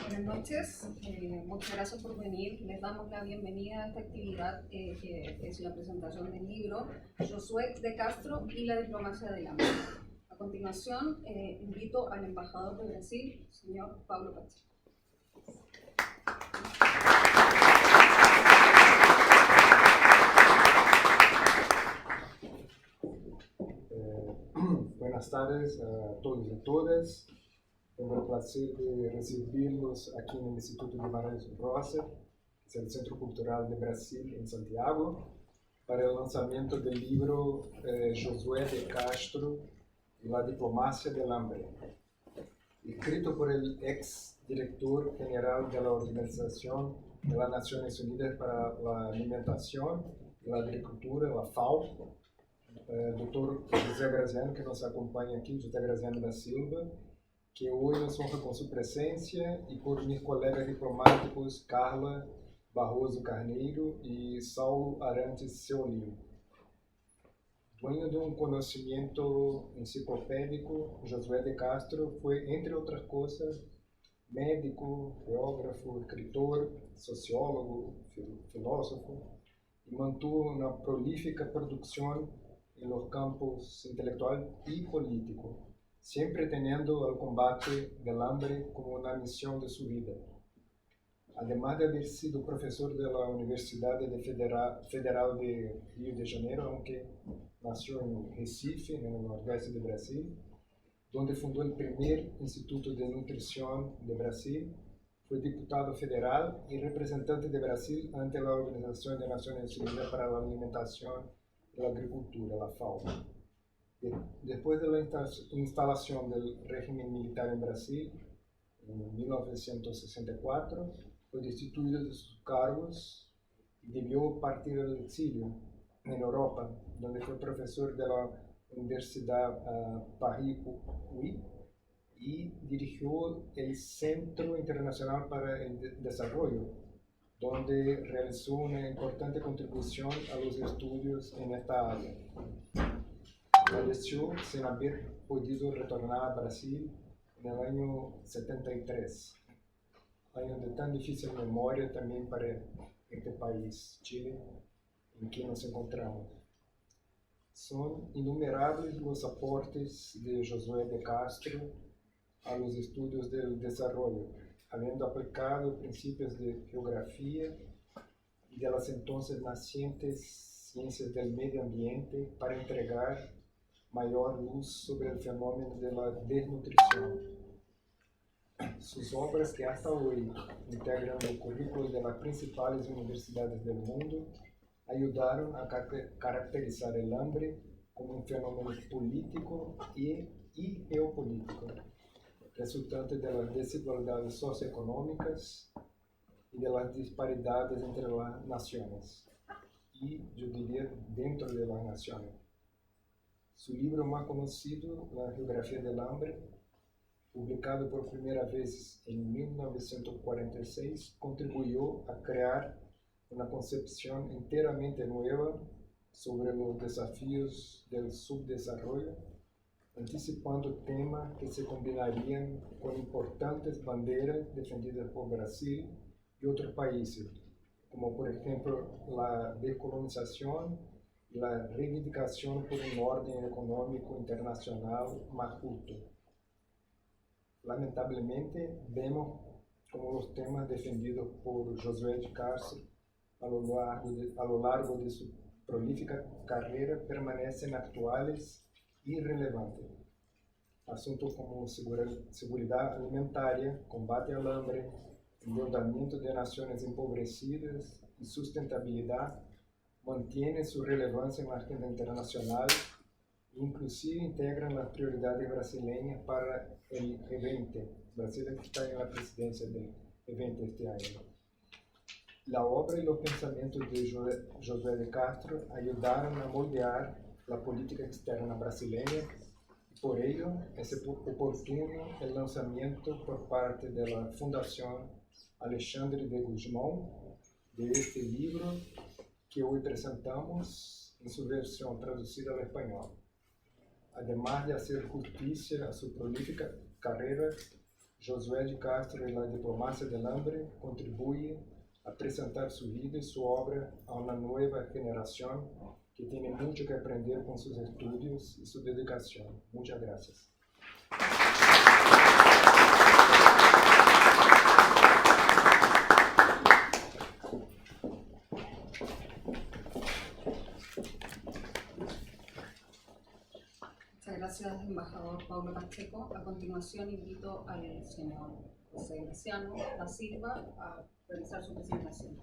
Buenas noches, muchas gracias por venir. Les damos la bienvenida a esta actividad que es la presentación del libro Josué de Castro y la diplomacia del hambre. A continuación, invito al embajador de Brasil, señor Pablo Pacheco. Buenas tardes a todos y todas. Tengo el placer de recibirlos aquí en el Instituto Guimarães Rosa, que es el Centro Cultural de Brasil en Santiago, para el lanzamiento del libro Josué de Castro y la diplomacia del hambre, escrito por el ex director general de la Organización de las Naciones Unidas para la Alimentación y la Agricultura, la FAO, Dr. José Graziano, que nos acompaña aquí, José Graziano da Silva, que hoy nos honra con su presencia, y por mis colegas diplomáticos Carla Barroso Carneiro y Saulo Arantes Seolio. Dueño de un conocimiento enciclopédico, Josué de Castro fue, entre otras cosas, médico, geógrafo, escritor, sociólogo, filósofo, y mantuvo una prolífica producción en los campos intelectual y político, siempre teniendo el combate del hambre como una misión de su vida. Además de haber sido profesor de la Universidad Federal de Río de Janeiro, aunque nació en Recife, en el nordeste de Brasil, donde fundó el primer Instituto de Nutrición de Brasil, fue diputado federal y representante de Brasil ante la Organización de Naciones Unidas para la Alimentación y la Agricultura, la FAO. Después de la instalación del régimen militar en Brasil, en 1964, fue destituido de sus cargos y debió partir al exilio en Europa, donde fue profesor de la Universidad Paris-Ouest y dirigió el Centro Internacional para el Desarrollo, donde realizó una importante contribución a los estudios en esta área. Falleció sin haber podido retornar a Brasil en el año 73, año de tan difícil memoria también para este país, Chile, en que nos encontramos. Son innumerables los aportes de Josué de Castro a los estudios del desarrollo, habiendo aplicado principios de geografía y de las entonces nacientes ciencias del medio ambiente para entregar mayor luz sobre el fenómeno de la desnutrición. Sus obras, que hasta hoy integran el currículo de las principales universidades del mundo, ayudaron a caracterizar el hambre como un fenómeno político y geopolítico, resultante de las desigualdades socioeconómicas y de las disparidades entre las naciones, y yo diría dentro de las naciones. Su libro más conocido, La Geografía del Hambre, publicado por primera vez en 1946, contribuyó a crear una concepción enteramente nueva sobre los desafíos del subdesarrollo, anticipando temas que se combinarían con importantes banderas defendidas por Brasil y otros países, como por ejemplo la descolonización y la reivindicación por un orden económico internacional más justo. Lamentablemente, vemos como los temas defendidos por Josué de Castro a lo largo de su prolífica carrera permanecen actuales y relevantes. Asuntos como seguridad alimentaria, combate al hambre, endeudamiento de naciones empobrecidas y sustentabilidad mantienen su relevancia en la agenda internacional e inclusive integran las prioridades brasileñas para el G20. Brasil está en la presidencia del G20 este año. La obra y los pensamientos de Josué de Castro ayudaron a moldear la política externa brasileña, y por ello es oportuno el lanzamiento por parte de la Fundación Alexandre de Gusmão de este libro que hoy presentamos en su versión traducida al español. Además de hacer justicia a su prolífica carrera, Josué de Castro y la diplomacia del hambre contribuye a presentar su vida y su obra a una nueva generación que tiene mucho que aprender con sus estudios y su dedicación. Muchas gracias. Muchas gracias, embajador Paulo Pacheco. A continuación invito al señor José Graciano da Silva a realizar su presentación.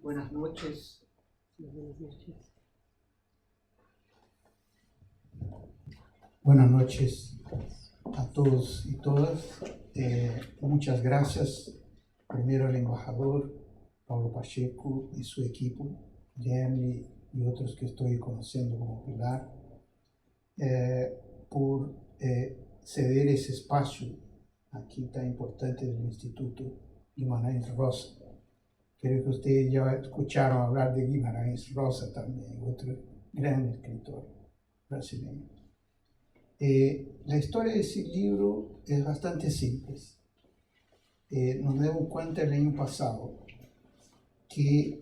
Buenas noches. Buenas noches a todos y todas. Muchas gracias primero al embajador Paulo Pacheco y su equipo, Jeremy y otros que estoy conociendo como Pilar, por ceder ese espacio aquí tan importante del Instituto Guimarães Rosa. Creo que ustedes ya escucharon hablar de Guimarães Rosa también, otro gran escritor brasileño. La historia de ese libro es bastante simple. Nos dimos cuenta el año pasado que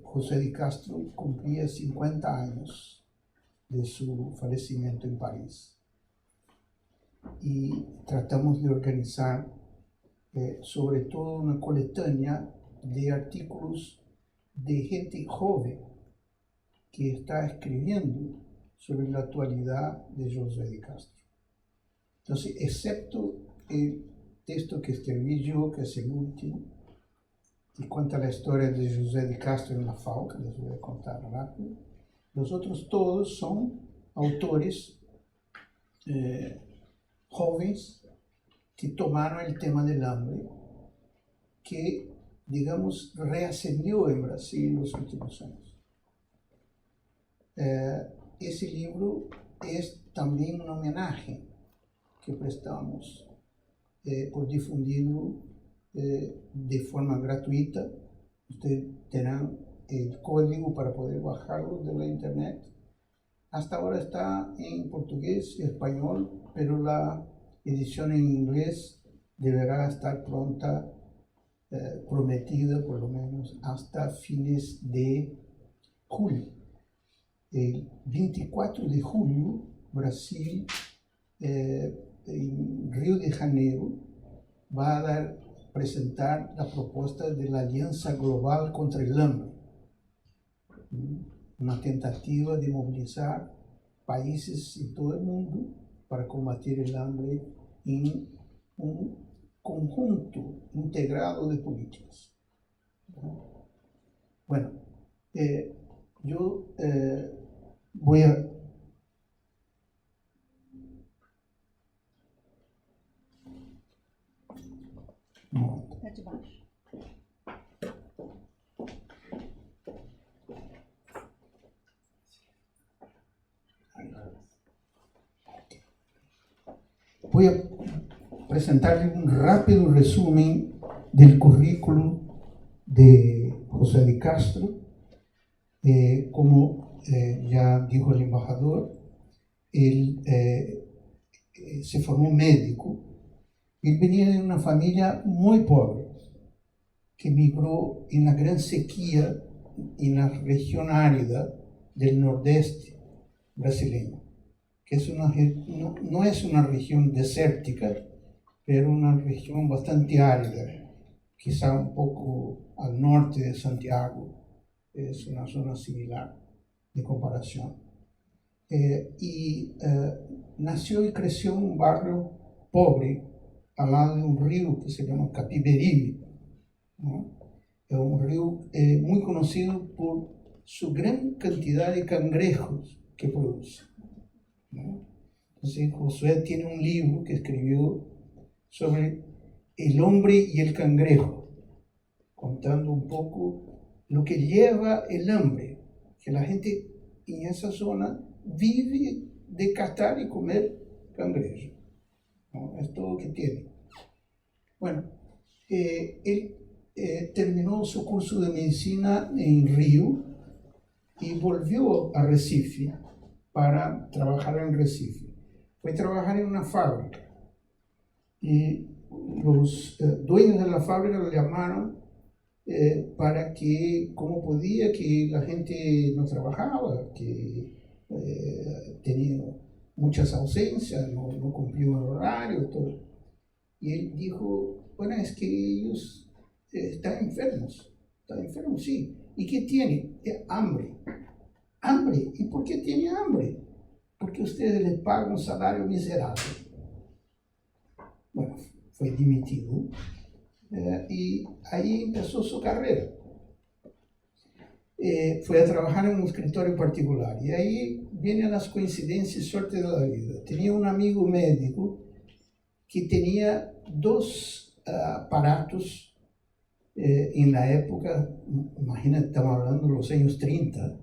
José de Castro cumplía 50 años de su fallecimiento en París. Y tratamos de organizar sobre todo una coletánea de artículos de gente joven que está escribiendo sobre la actualidad de José de Castro. Entonces, excepto el texto que escribí yo, que es el último, que cuenta la historia de José de Castro en la FAO, que les voy a contar rápido, los otros todos son autores jóvenes que tomaron el tema del hambre, que, digamos, reascendió en Brasil en los últimos años. Ese libro es también un homenaje que prestamos por difundirlo de forma gratuita. Ustedes tendrán el código para poder bajarlo de la internet. Hasta ahora está en portugués y español, pero la edición en inglés deberá estar pronta, prometida por lo menos hasta fines de julio. El 24 de julio, Brasil, en Río de Janeiro, va a presentar la propuesta de la Alianza Global contra el Hambre, una tentativa de movilizar países en todo el mundo para combatir el hambre en un conjunto integrado de políticas. Bueno, yo voy a... Voy a presentarles un rápido resumen del currículum de José de Castro. Como ya dijo el embajador, él se formó médico. Él venía de una familia muy pobre que migró en la gran sequía en la región árida del nordeste brasileño, que es no es una región desértica, pero una región bastante árida, quizá un poco al norte de Santiago. Es una zona similar de comparación. Nació y creció en un barrio pobre al lado de un río que se llama Capiberibe, ¿no? Es un río muy conocido por su gran cantidad de cangrejos que produce, ¿no? Entonces, Josué tiene un libro que escribió sobre El hombre y el cangrejo, contando un poco lo que lleva el hambre, que la gente en esa zona vive de cazar y comer cangrejo, ¿no? Es todo lo que tiene. Bueno, él terminó su curso de medicina en Río y volvió a Recife para trabajar en Recife. Fue a trabajar en una fábrica y los dueños de la fábrica lo llamaron para que, cómo podía, que la gente no trabajaba, que tenía muchas ausencias, no cumplía el horario, todo. Y él dijo, bueno, es que ellos están enfermos, sí. ¿Y qué tienen? Hambre. Hambre. ¿Y por qué tiene hambre? Porque ustedes les pagan un salario miserable. Bueno, fue dimitido y ahí empezó su carrera. Fue a trabajar en un escritorio particular y ahí vienen las coincidencias y suerte de la vida. Tenía un amigo médico que tenía dos aparatos en la época, imagínate, estamos hablando de los años 30,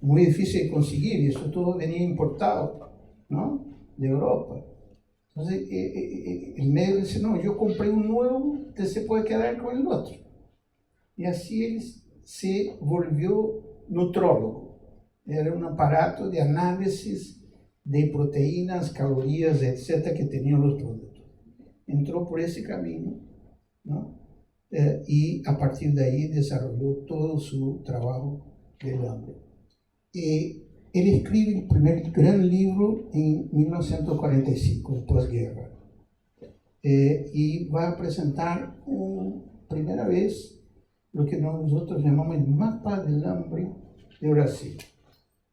muy difícil de conseguir, y eso todo venía importado, ¿no?, de Europa. Entonces el médico dice, no, yo compré un nuevo, usted se puede quedar con el otro. Y así él se volvió nutrólogo. Era un aparato de análisis de proteínas, calorías, etcétera, que tenían los productos. Entró por ese camino, ¿no? Y a partir de ahí desarrolló todo su trabajo del hambre. Él escribe el primer gran libro en 1945, de posguerra, y va a presentar primera vez lo que nosotros llamamos el mapa del hambre de Brasil.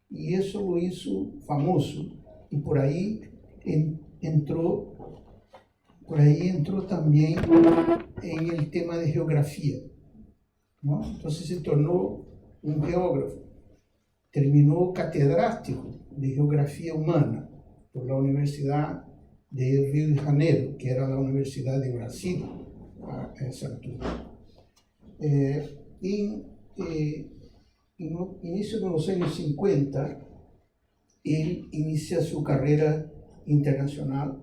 Y eso lo hizo famoso, y por ahí entró también en el tema de geografía, ¿no? Entonces se tornó un geógrafo. Terminó catedrático de Geografía Humana por la Universidad de Río de Janeiro, que era la Universidad de Brasil a esa altura. En inicio de los años 50, él inicia su carrera internacional.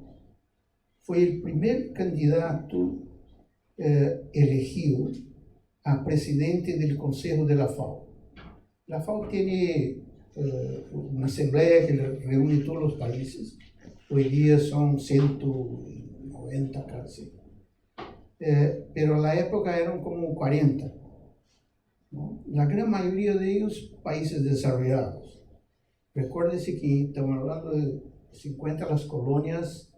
Fue el primer candidato elegido a presidente del Consejo de la FAO. La FAO tiene una asamblea que reúne todos los países. Hoy día son 190 casi. Pero en la época eran como 40, ¿no? La gran mayoría de ellos países desarrollados. Recuérdese que estamos hablando de 50, las colonias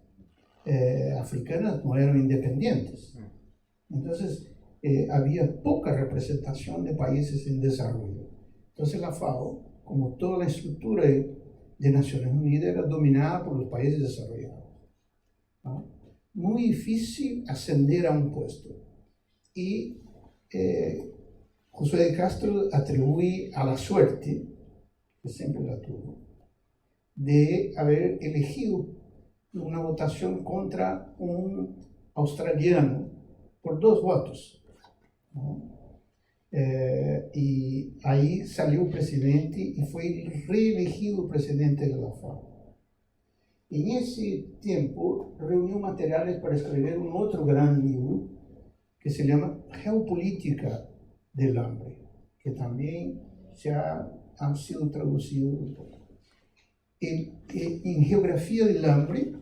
africanas no eran independientes. Entonces había poca representación de países en desarrollo. Entonces la FAO, como toda la estructura de Naciones Unidas, era dominada por los países desarrollados, ¿no? Muy difícil ascender a un puesto. Y Josué de Castro atribuye a la suerte, que siempre la tuvo, de haber elegido una votación contra un australiano por 2 votos, ¿no? Y ahí salió presidente y fue reelegido presidente de la FAO. En ese tiempo reunió materiales para escribir un otro gran libro que se llama Geopolítica del Hambre, que también han sido traducidos. En Geografía del Hambre,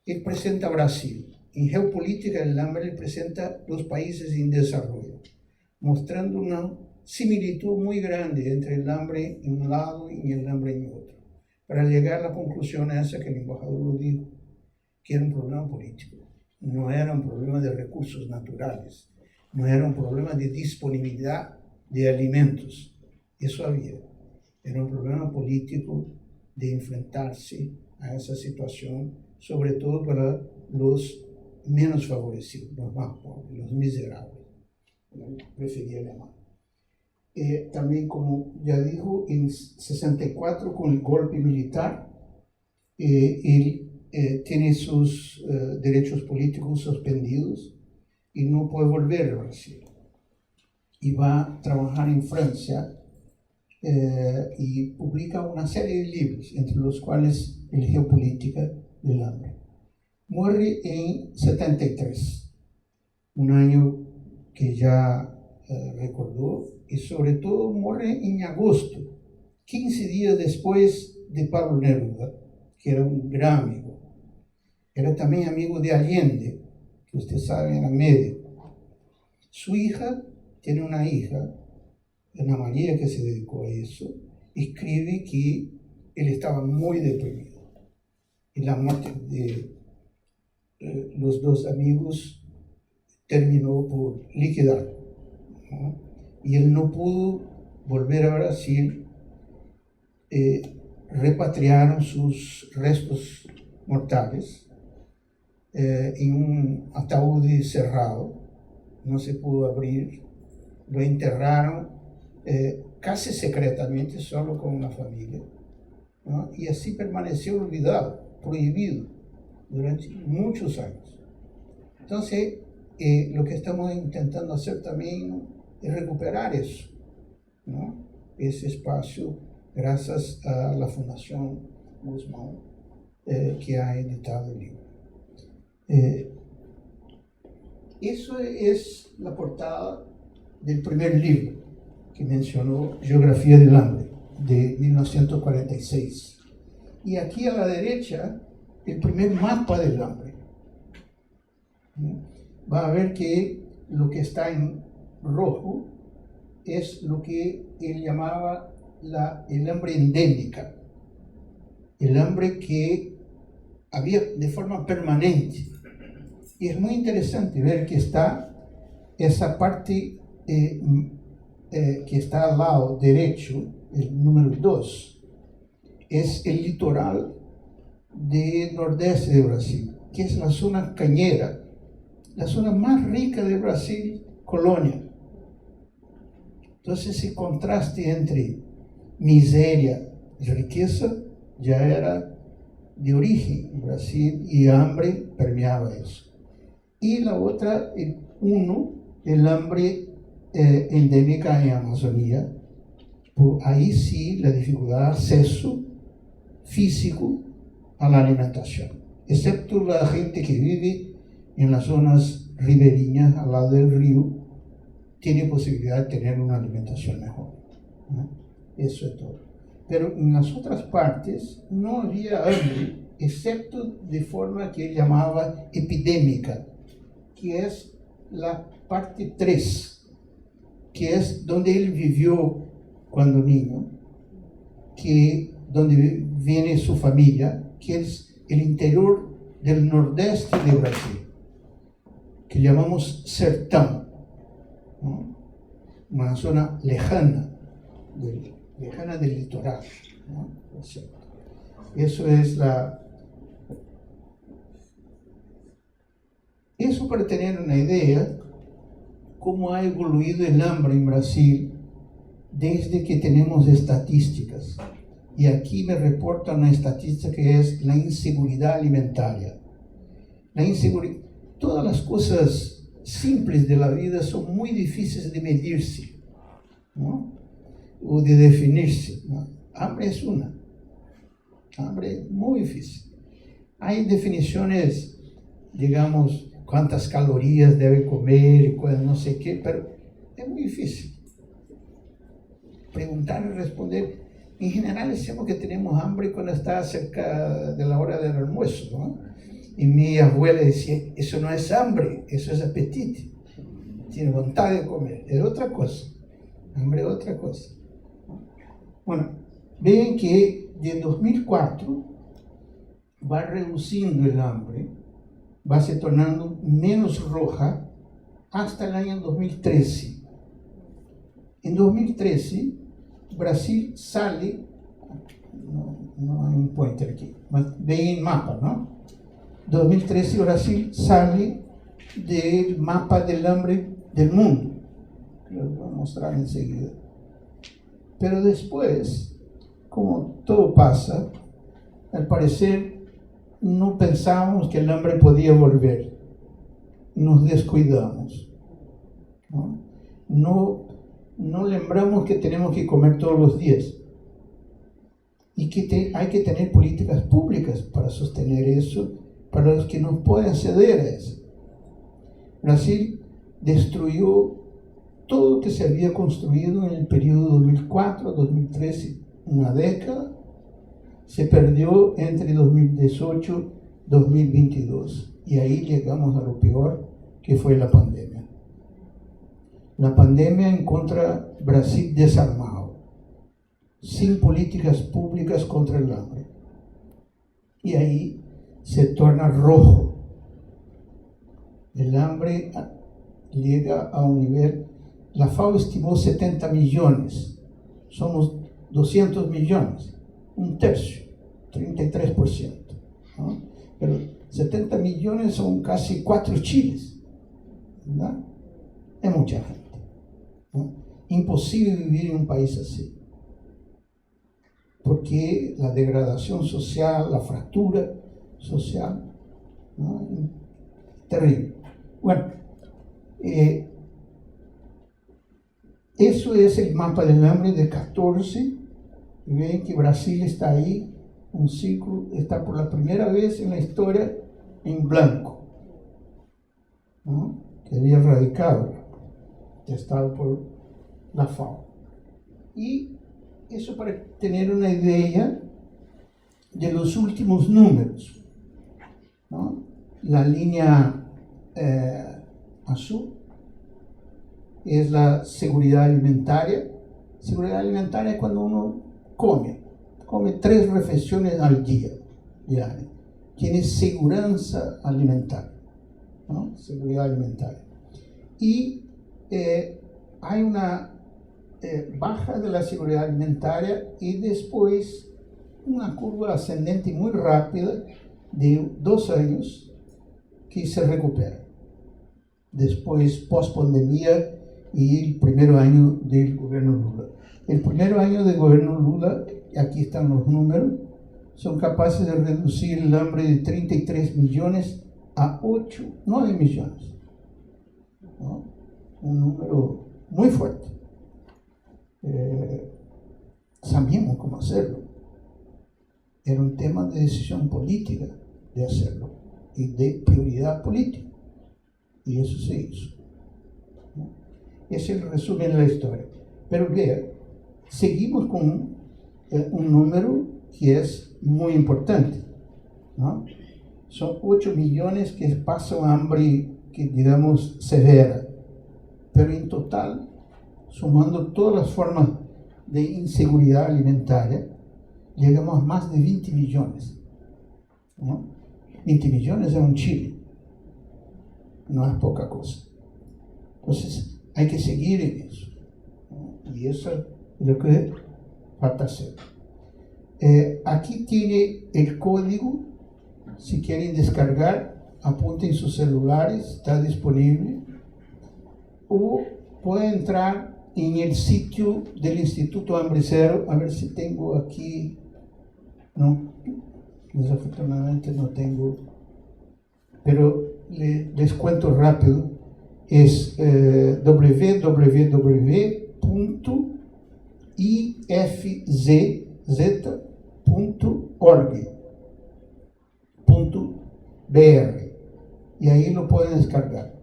él presenta Brasil. En Geopolítica del Hambre, él presenta los países en desarrollo, mostrando una similitud muy grande entre el hambre en un lado y el hambre en otro, para llegar a la conclusión esa que el embajador lo dijo, que era un problema político, no era un problema de recursos naturales, no era un problema de disponibilidad de alimentos, eso era un problema político de enfrentarse a esa situación, sobre todo para los menos favorecidos, los más pobres, los miserables. Prefería alemán. También, como ya dijo, en 64, con el golpe militar, él tiene sus derechos políticos suspendidos y no puede volver a Brasil. Y va a trabajar en Francia y publica una serie de libros, entre los cuales el Geopolítica del Hambre. Muere en 73, un año que ya recordó, y sobre todo muere en agosto, 15 días después de Pablo Neruda, que era un gran amigo. Era también amigo de Allende, que usted sabe, era médico. Su hija, tiene una hija, Ana María, que se dedicó a eso, escribe que él estaba muy deprimido. Y la muerte de los dos amigos terminó por liquidar, ¿no? Y él no pudo volver a Brasil. Repatriaron sus restos mortales en un ataúd cerrado, no se pudo abrir, lo enterraron casi secretamente, solo con la familia, ¿no? Y así permaneció olvidado, prohibido, durante muchos años. Entonces, lo que estamos intentando hacer también es recuperar eso, ¿no? Ese espacio, gracias a la Fundación Guzmán, que ha editado el libro. Eso es la portada del primer libro que mencionó, Geografía del Hambre, de 1946. Y aquí a la derecha, el primer mapa del hambre. Va a ver que lo que está en rojo es lo que él llamaba el hambre endémica, el hambre que había de forma permanente. Y es muy interesante ver que está esa parte que está al lado derecho, el número 2, es el litoral del nordeste de Brasil, que es la zona cañera, la zona más rica de Brasil, Colonia. Entonces ese contraste entre miseria y riqueza ya era de origen en Brasil, y hambre permeaba eso. Y la otra, el hambre endémica en Amazonía. Ahí sí la dificultad de acceso físico a la alimentación, excepto la gente que vive en las zonas ribereñas al lado del río, tiene posibilidad de tener una alimentación mejor, ¿no? Eso es todo. Pero en las otras partes no había hambre, excepto de forma que él llamaba epidémica, que es la parte 3, que es donde él vivió cuando niño, donde viene su familia, que es el interior del nordeste de Brasil, que llamamos sertão, ¿no? Una zona lejana del litoral, ¿no? Eso es eso para tener una idea cómo ha evoluido el hambre en Brasil desde que tenemos estadísticas. Y aquí me reporta una estadística que es la inseguridad alimentaria. Todas las cosas simples de la vida son muy difíciles de medirse, ¿no? O de definirse, ¿no? Hambre es una. Hambre es muy difícil. Hay definiciones, digamos, cuántas calorías debe comer, no sé qué, pero es muy difícil. Preguntar y responder. En general decimos que tenemos hambre cuando está cerca de la hora del almuerzo, ¿no? Y mi abuela decía, eso no es hambre, eso es apetito. Tiene voluntad de comer, es otra cosa. Hambre es otra cosa. Bueno, ven que de 2004 va reduciendo el hambre, va se tornando menos roja hasta el año 2013. En 2013, Brasil sale, no hay un pointer aquí, ven el mapa, ¿no? 2013 Brasil sale del mapa del hambre del mundo, lo voy a mostrar enseguida. Pero después, como todo pasa, al parecer no pensábamos que el hambre podía volver. nos descuidamos. No lembramos que tenemos que comer todos los días y que hay que tener políticas públicas para sostener eso, para los que no pueden ceder a eso. Brasil destruyó todo lo que se había construido en el periodo 2004-2013, una década, se perdió entre 2018 y 2022, y ahí llegamos a lo peor, que fue la pandemia. La pandemia encuentra Brasil desarmado, sin políticas públicas contra el hambre, y ahí se torna rojo. El hambre llega a un nivel, la FAO estimó 70 millones, somos 200 millones, un tercio, 33%, ¿no? Pero 70 millones son casi 4 Chiles, ¿verdad? Es mucha gente, ¿no? Imposible vivir en un país así, porque la degradación social, la fractura social, ¿no? Terrible. Bueno, eso es el mapa del hambre de 14, y ven que Brasil está ahí, un ciclo, está por la primera vez en la historia en blanco, ¿no? Que había erradicado, testado por la FAO. Y eso para tener una idea de los últimos números, ¿no? La línea azul es la seguridad alimentaria. Seguridad alimentaria es cuando uno come 3 reflexiones al día, diario. Tiene seguridad alimentaria, ¿no? Seguridad alimentaria. Y hay una baja de la seguridad alimentaria y después una curva ascendente muy rápida de 2 años que se recupera. Después, post-pandemia y el primer año del gobierno Lula. El primer año del gobierno Lula, aquí están los números, son capaces de reducir el hambre de 33 millones a 9 millones, ¿no? Un número muy fuerte. Sabíamos cómo hacerlo. Era un tema de decisión política de hacerlo y de prioridad política. Y eso se hizo, ¿no? Es el resumen de la historia. Pero vea, seguimos con un número que es muy importante, ¿no? Son 8 millones que pasan hambre, que digamos, severa. Pero en total, sumando todas las formas de inseguridad alimentaria, llegamos a más de 20 millones, ¿no? 20 millones en un Chile. No es poca cosa. Entonces, hay que seguir en eso, ¿no? Y eso es lo que falta hacer. Aquí tiene el código. Si quieren descargar, apunten sus celulares, está disponible. O pueden entrar en el sitio del Instituto Hambre Cero. A ver si tengo aquí. No, desafortunadamente no tengo. Pero les cuento rápido. Es www.ifz.org.br, y ahí lo pueden descargar,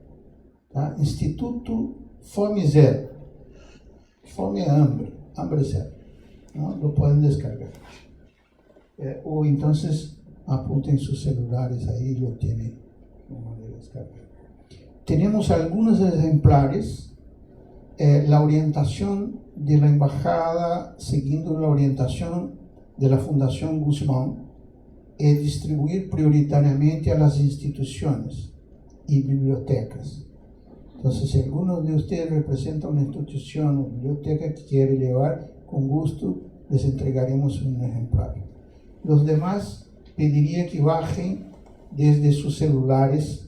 ¿tá? Instituto Fome Zero, fome es hambre, hambre cero, ¿no? Lo pueden descargar. O entonces apunten sus celulares, ahí lo tienen como de descargar. Tenemos algunos ejemplares. La orientación de la embajada, siguiendo la orientación de la Fundación Guzmán, es distribuir prioritariamente a las instituciones y bibliotecas. Entonces, si alguno de ustedes representa una institución o biblioteca que quiere llevar, con gusto les entregaremos un ejemplar. Los demás pediría que bajen desde sus celulares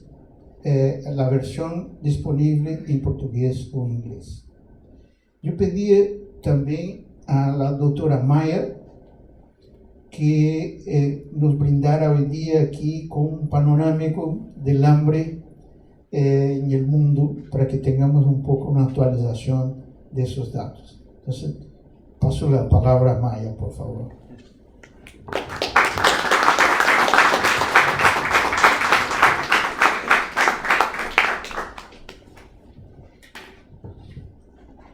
la versión disponible en portugués o inglés. Yo pedí también a la doctora Maya que nos brindara hoy día aquí con un panorámico del hambre en el mundo para que tengamos un poco una actualización de esos datos. Entonces, paso la palabra a Maya, por favor.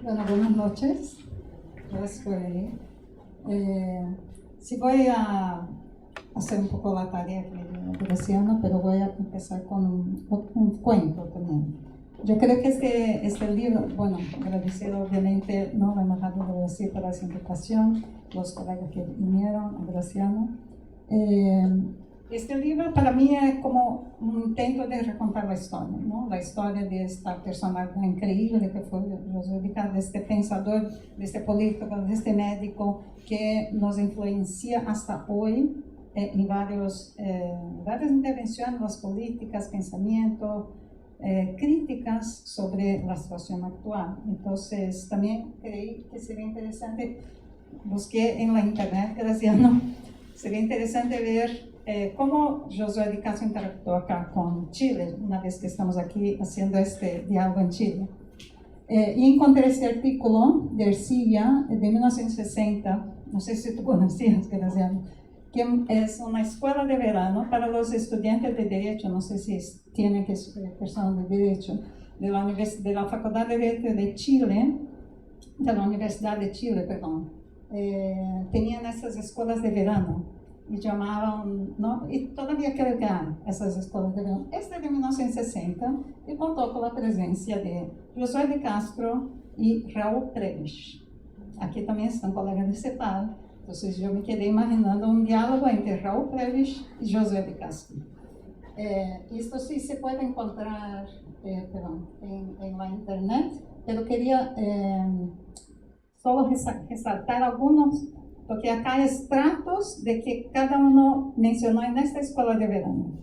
Bueno, buenas noches. Gracias por venir. Sí voy a hacer un poco la tarea que de Graciano, pero voy a empezar con un cuento también. Yo creo que este libro, bueno, agradecer obviamente, ¿no?, la embajada de Brasil por esa invitación, los colegas que vinieron, a Graciano. Este libro para mí es como un intento de recontar la historia, ¿no? La historia de esta personalidad increíble que fue José de Castro, de este pensador, de este político, de este médico que nos influencia hasta hoy en varias intervenciones, las políticas, pensamientos, críticas sobre la situación actual. Entonces también creí que sería interesante, busqué en la internet, Graciano, sería interesante ver cómo Josué de Castro interactuó acá con Chile, una vez que estamos aquí haciendo este diálogo en Chile. Y encontré este artículo de Ercilla de 1960, no sé si tú conocías, Graciano, que es una escuela de verano para los estudiantes de Derecho, no sé si tienen que ser personas de Derecho, de la Facultad de Derecho de Chile, de la Universidad de Chile, perdón. Tenían esas escuelas de verano y llamaban, ¿no? Y todavía creo que hay esas escuelas de verano. Esta es de 1960 y contó con la presencia de Josué de Castro y Raúl Prebisch. Aquí también están colegas de CEPAL, entonces yo me quedé imaginando un diálogo entre Raúl Prebisch y Josué de Castro. Esto sí se puede encontrar en la internet, pero quería solo resaltar algunos, porque acá hay extractos de que cada uno mencionó en esta escuela de verano.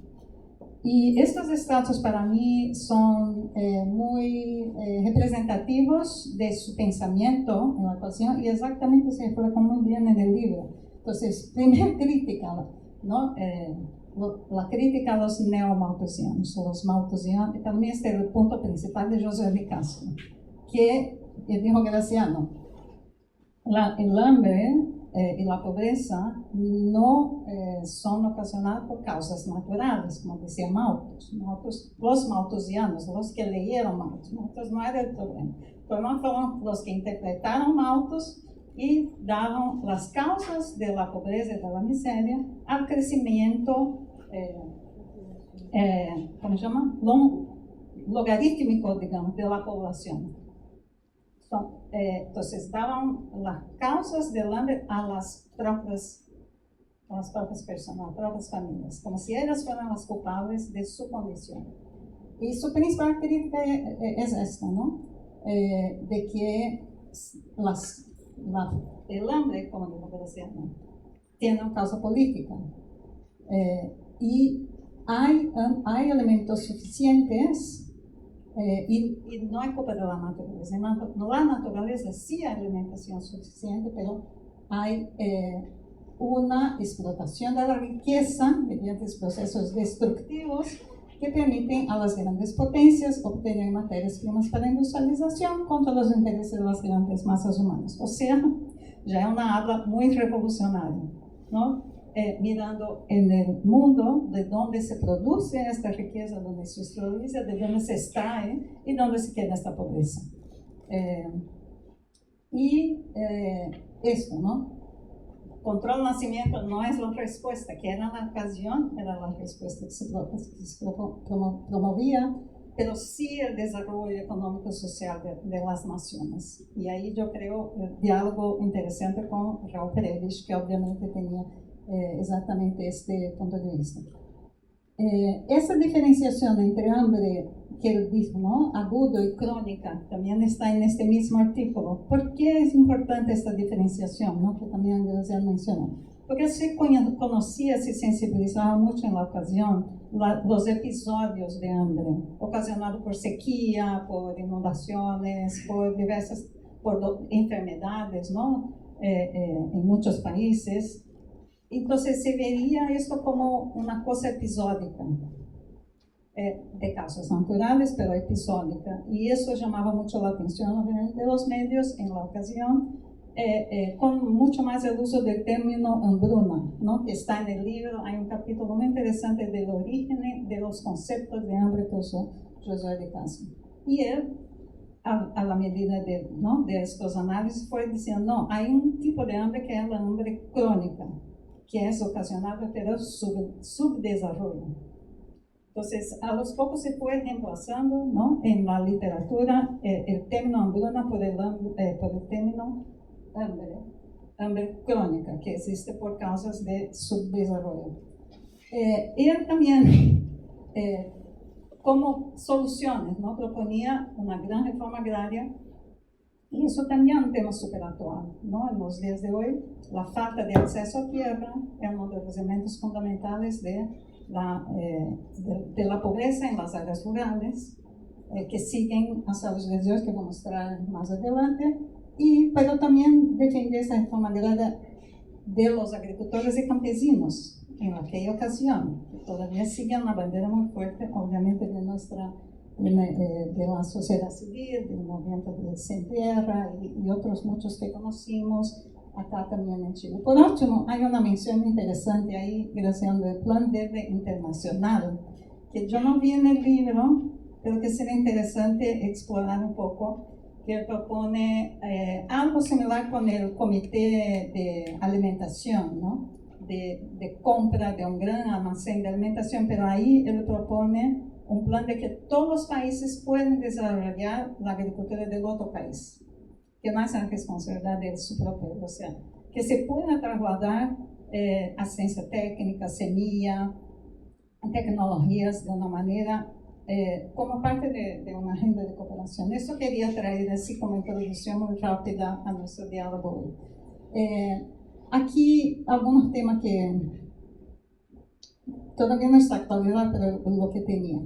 Y estos extractos para mí son muy representativos de su pensamiento en la ocasión y exactamente se refleja muy bien en el libro. Entonces, primera crítica, ¿no? La crítica a los neomalthusianos, los malthusianos, también este es el punto principal de José de Castro, que dijo Graciano, el hambre y la pobreza no son ocasionadas por causas naturales, como decía Malthus. Los malthusianos, los que leyeron Malthus no era el problema. El problema fueron los que interpretaron Malthus y daban las causas de la pobreza y de la miseria al crecimiento, ¿cómo se llama? Logarítmico, digamos, de la población. Entonces daban las causas del hambre a las propias personas, a las propias familias, como si ellas fueran las culpables de su condición. Y su principal crítica es esta, ¿no? De que el hambre, como dijo Graciano, tiene una causa política. Y hay elementos suficientes. Y no hay culpa de la naturaleza. La naturaleza sí hay alimentación suficiente, pero hay una explotación de la riqueza mediante procesos destructivos que permiten a las grandes potencias obtener materias primas para la industrialización contra los intereses de las grandes masas humanas. O sea, ya es una habla muy revolucionaria, ¿no? Mirando en el mundo de dónde se produce esta riqueza, dónde se industrializa, de dónde se extrae y dónde se queda esta pobreza. Esto, ¿no? Control del nacimiento no es la respuesta, que era la ocasión, era la respuesta que se promovía, pero sí el desarrollo económico y social de las naciones. Y ahí yo creo el diálogo interesante con Raúl Prebisch, que obviamente tenía exactamente este punto de vista. Esa diferenciación entre hambre, que él dijo, ¿no?, agudo y crónica, también está en este mismo artículo. ¿Por qué es importante esta diferenciación, ¿no?, que también Graciano mencionó? Porque se conocía, se sensibilizaba mucho en la ocasión los episodios de hambre, ocasionados por sequía, por inundaciones, por enfermedades, ¿no?, en muchos países. Entonces se veía esto como una cosa episódica. de causas naturales, pero episódica. Y eso llamaba mucho la atención de los medios en la ocasión, con mucho más el uso del término hambruna, ¿no? Que está en el libro. Hay un capítulo muy interesante del origen de los conceptos de hambre que usó Josué de Castro. Y él, a la medida de estos análisis, fue diciendo, no, hay un tipo de hambre que es la hambre crónica, que es ocasionada por el subdesarrollo. Entonces, a los pocos se fue reemplazando, ¿no? En la literatura el término hambruna por el término hambre crónica, que existe por causas de subdesarrollo. Él también, como soluciones, ¿no? Proponía una gran reforma agraria, y eso también es un tema súper actual, ¿no? En los días de hoy, la falta de acceso a tierra es uno de los elementos fundamentales de la pobreza en las áreas rurales, que siguen hasta los días de hoy, que voy a mostrar más adelante, pero también defender esa reforma agraria de los agricultores y campesinos en aquella ocasión, que todavía siguen una bandera muy fuerte, obviamente, de la sociedad civil, del movimiento de Sin Tierra y otros muchos que conocimos acá también en Chile. Por último, hay una mención interesante ahí, gracias al Plan Verde Internacional, que yo no vi en el libro, pero que sería interesante explorar un poco, que propone algo similar con el Comité de Alimentación, ¿no? de compra de un gran almacén de alimentación, pero ahí él propone un plan de que todos los países pueden desarrollar la agricultura del otro país, que no es la responsabilidad de su propio, o sea, que se pueda trasladar asistencia técnica, semilla, tecnologías de una manera como parte de una agenda de cooperación. Eso quería traer así como introducción muy rápida a nuestro diálogo hoy. Aquí algunos temas que todavía no está actualidad, pero lo que tenía,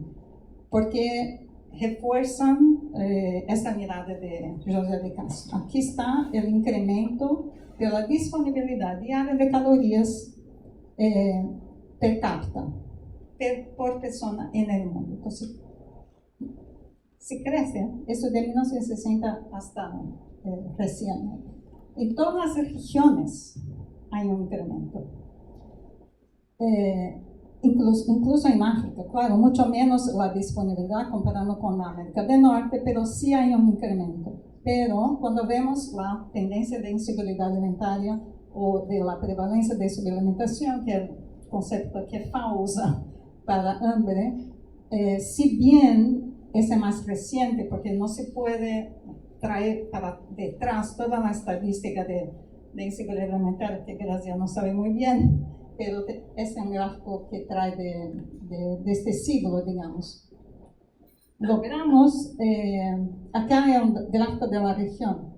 porque refuerzan esta mirada de José de Castro. Aquí está el incremento de la disponibilidad diaria de calorías per cápita, por persona en el mundo. Entonces, si crece, eso de 1960 hasta recién. En todas las regiones hay un incremento. Incluso en África, claro, mucho menos la disponibilidad comparando con la América del Norte, pero sí hay un incremento. Pero cuando vemos la tendencia de inseguridad alimentaria o de la prevalencia de subalimentación, que es el concepto que FAO usa para hambre, si bien ese es más reciente, porque no se puede traer para detrás toda la estadística de inseguridad alimentaria, que Gracia no sabe muy bien, pero es un gráfico que trae de este siglo, digamos. Logramos, acá hay un gráfico de la región,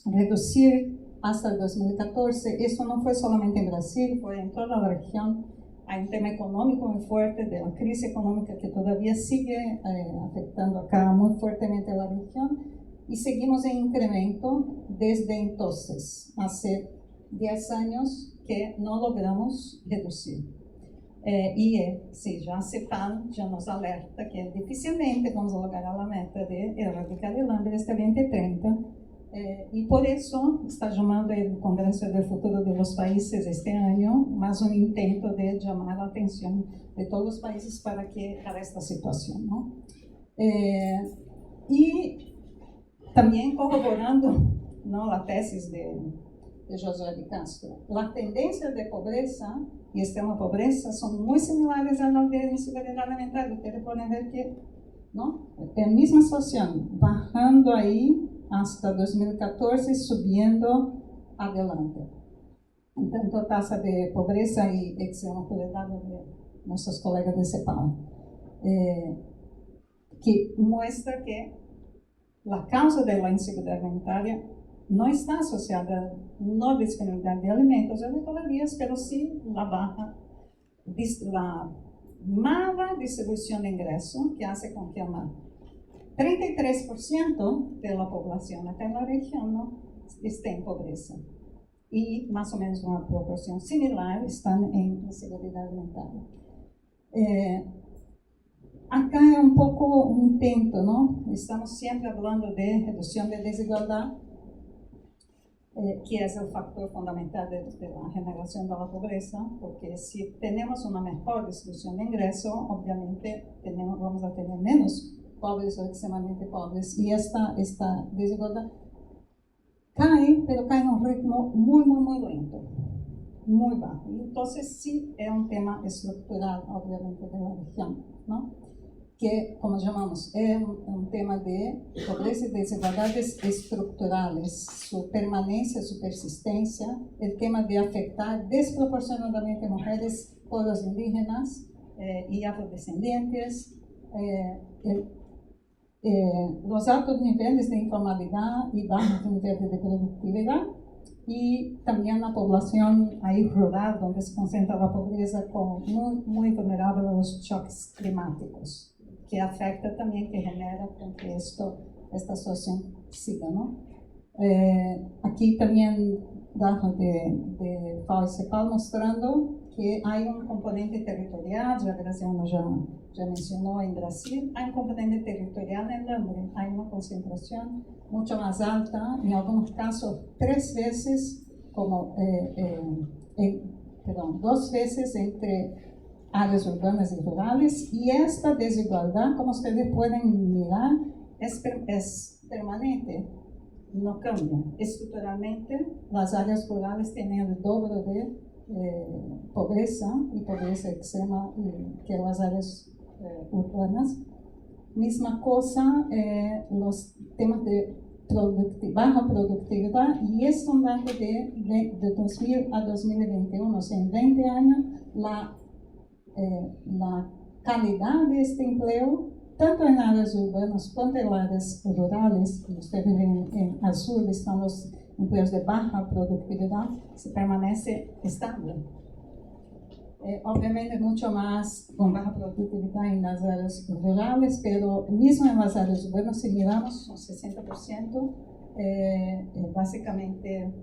reducir hasta el 2014, eso no fue solamente en Brasil, fue en toda la región. Hay un tema económico muy fuerte, de la crisis económica que todavía sigue afectando acá muy fuertemente a la región, y seguimos en incremento desde entonces, hace 10 años que no logramos reducir. Sí, ya CEPAL ya nos alerta que difícilmente vamos a lograr la meta de erradicar el hambre hasta 2030, y por eso está llamando el Congreso del Futuro de los Países este año, más un intento de llamar la atención de todos los países para esta situación, ¿no? Y también corroborando, ¿no?, la tesis de Josué de Castro, las tendencias de pobreza y extrema pobreza son muy similares a las de inseguridad alimentaria. Ustedes pueden ver que, ¿no?, la misma situación, bajando ahí hasta 2014, subiendo adelante. En tanto, tasa de pobreza y extrema pobreza de nuestros colegas de CEPAL, que muestra que la causa de la inseguridad alimentaria no está asociada a no disponibilidad de alimentos o de calorias, pero sí la mala distribución de ingresos, que hace con que 33% de la población acá en la región, ¿no?, esté en pobreza, y más o menos una proporción similar están en inseguridad alimentaria. acá es un poco un intento, ¿no? Estamos siempre hablando de reducción de desigualdad, que es el factor fundamental de la generación de la pobreza, porque si tenemos una mejor distribución de ingresos, obviamente vamos a tener menos pobres o extremadamente pobres, y esta desigualdad cae, pero cae en un ritmo muy lento, muy bajo. Y entonces sí es un tema estructural, obviamente, de la región, ¿no? Que, como llamamos, es un tema de pobreza y desigualdades estructurales, su permanencia, su persistencia, el tema de afectar desproporcionadamente mujeres, pueblos indígenas y afrodescendientes, los altos niveles de informalidad y bajos niveles de productividad, y también la población ahí rural, donde se concentra la pobreza, muy vulnerable a los choques climáticos, que afecta también, que genera que esta situación siga, ¿no? Aquí también datos de FAO y CEPAL mostrando que hay un componente territorial, ya Graciano ya mencionó en Brasil, hay un componente territorial en el hambre, hay una concentración mucho más alta, en algunos casos 3 veces, dos veces entre áreas urbanas y rurales, y esta desigualdad, como ustedes pueden mirar, es permanente, no cambia. Estructuralmente, las áreas rurales tienen el doble de pobreza y pobreza extrema que las áreas urbanas. Misma cosa, los temas de baja productividad, y es un dato de 2000 a 2021, o sea, en 20 años, la calidad de este empleo, tanto en áreas urbanas como en áreas rurales, y ustedes ven al sur están los empleos de baja productividad, se permanece estable. Obviamente mucho más con baja productividad en las áreas rurales, pero mismo en las áreas urbanas, si miramos, son 60%, básicamente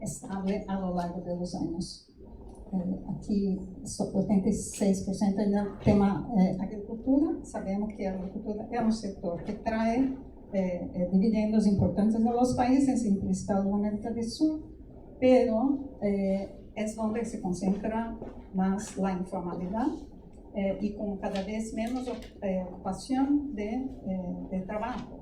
estable a lo largo de los años. Aquí, 86% en el tema agricultura. Sabemos que la agricultura es un sector que trae dividendos importantes a los países, en principal en América del Sur, pero es donde se concentra más la informalidad y con cada vez menos ocupación de trabajo.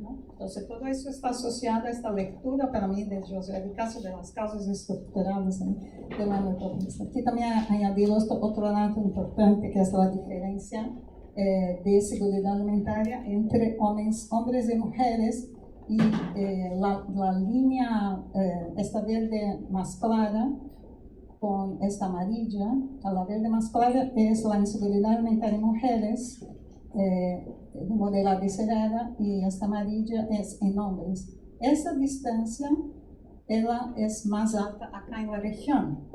¿No? Entonces, todo eso está asociado a esta lectura, para mí, de José Picasso, de las causas estructurales de la pobreza. Aquí también añadido otro dato importante, que es la diferencia de seguridad alimentaria entre hombres y mujeres, y la línea, esta verde más clara, con esta amarilla, la verde más clara es la inseguridad alimentaria en mujeres, moderada y severa, y esta amarilla es en hombres. Esa distancia ella es más alta acá en la región.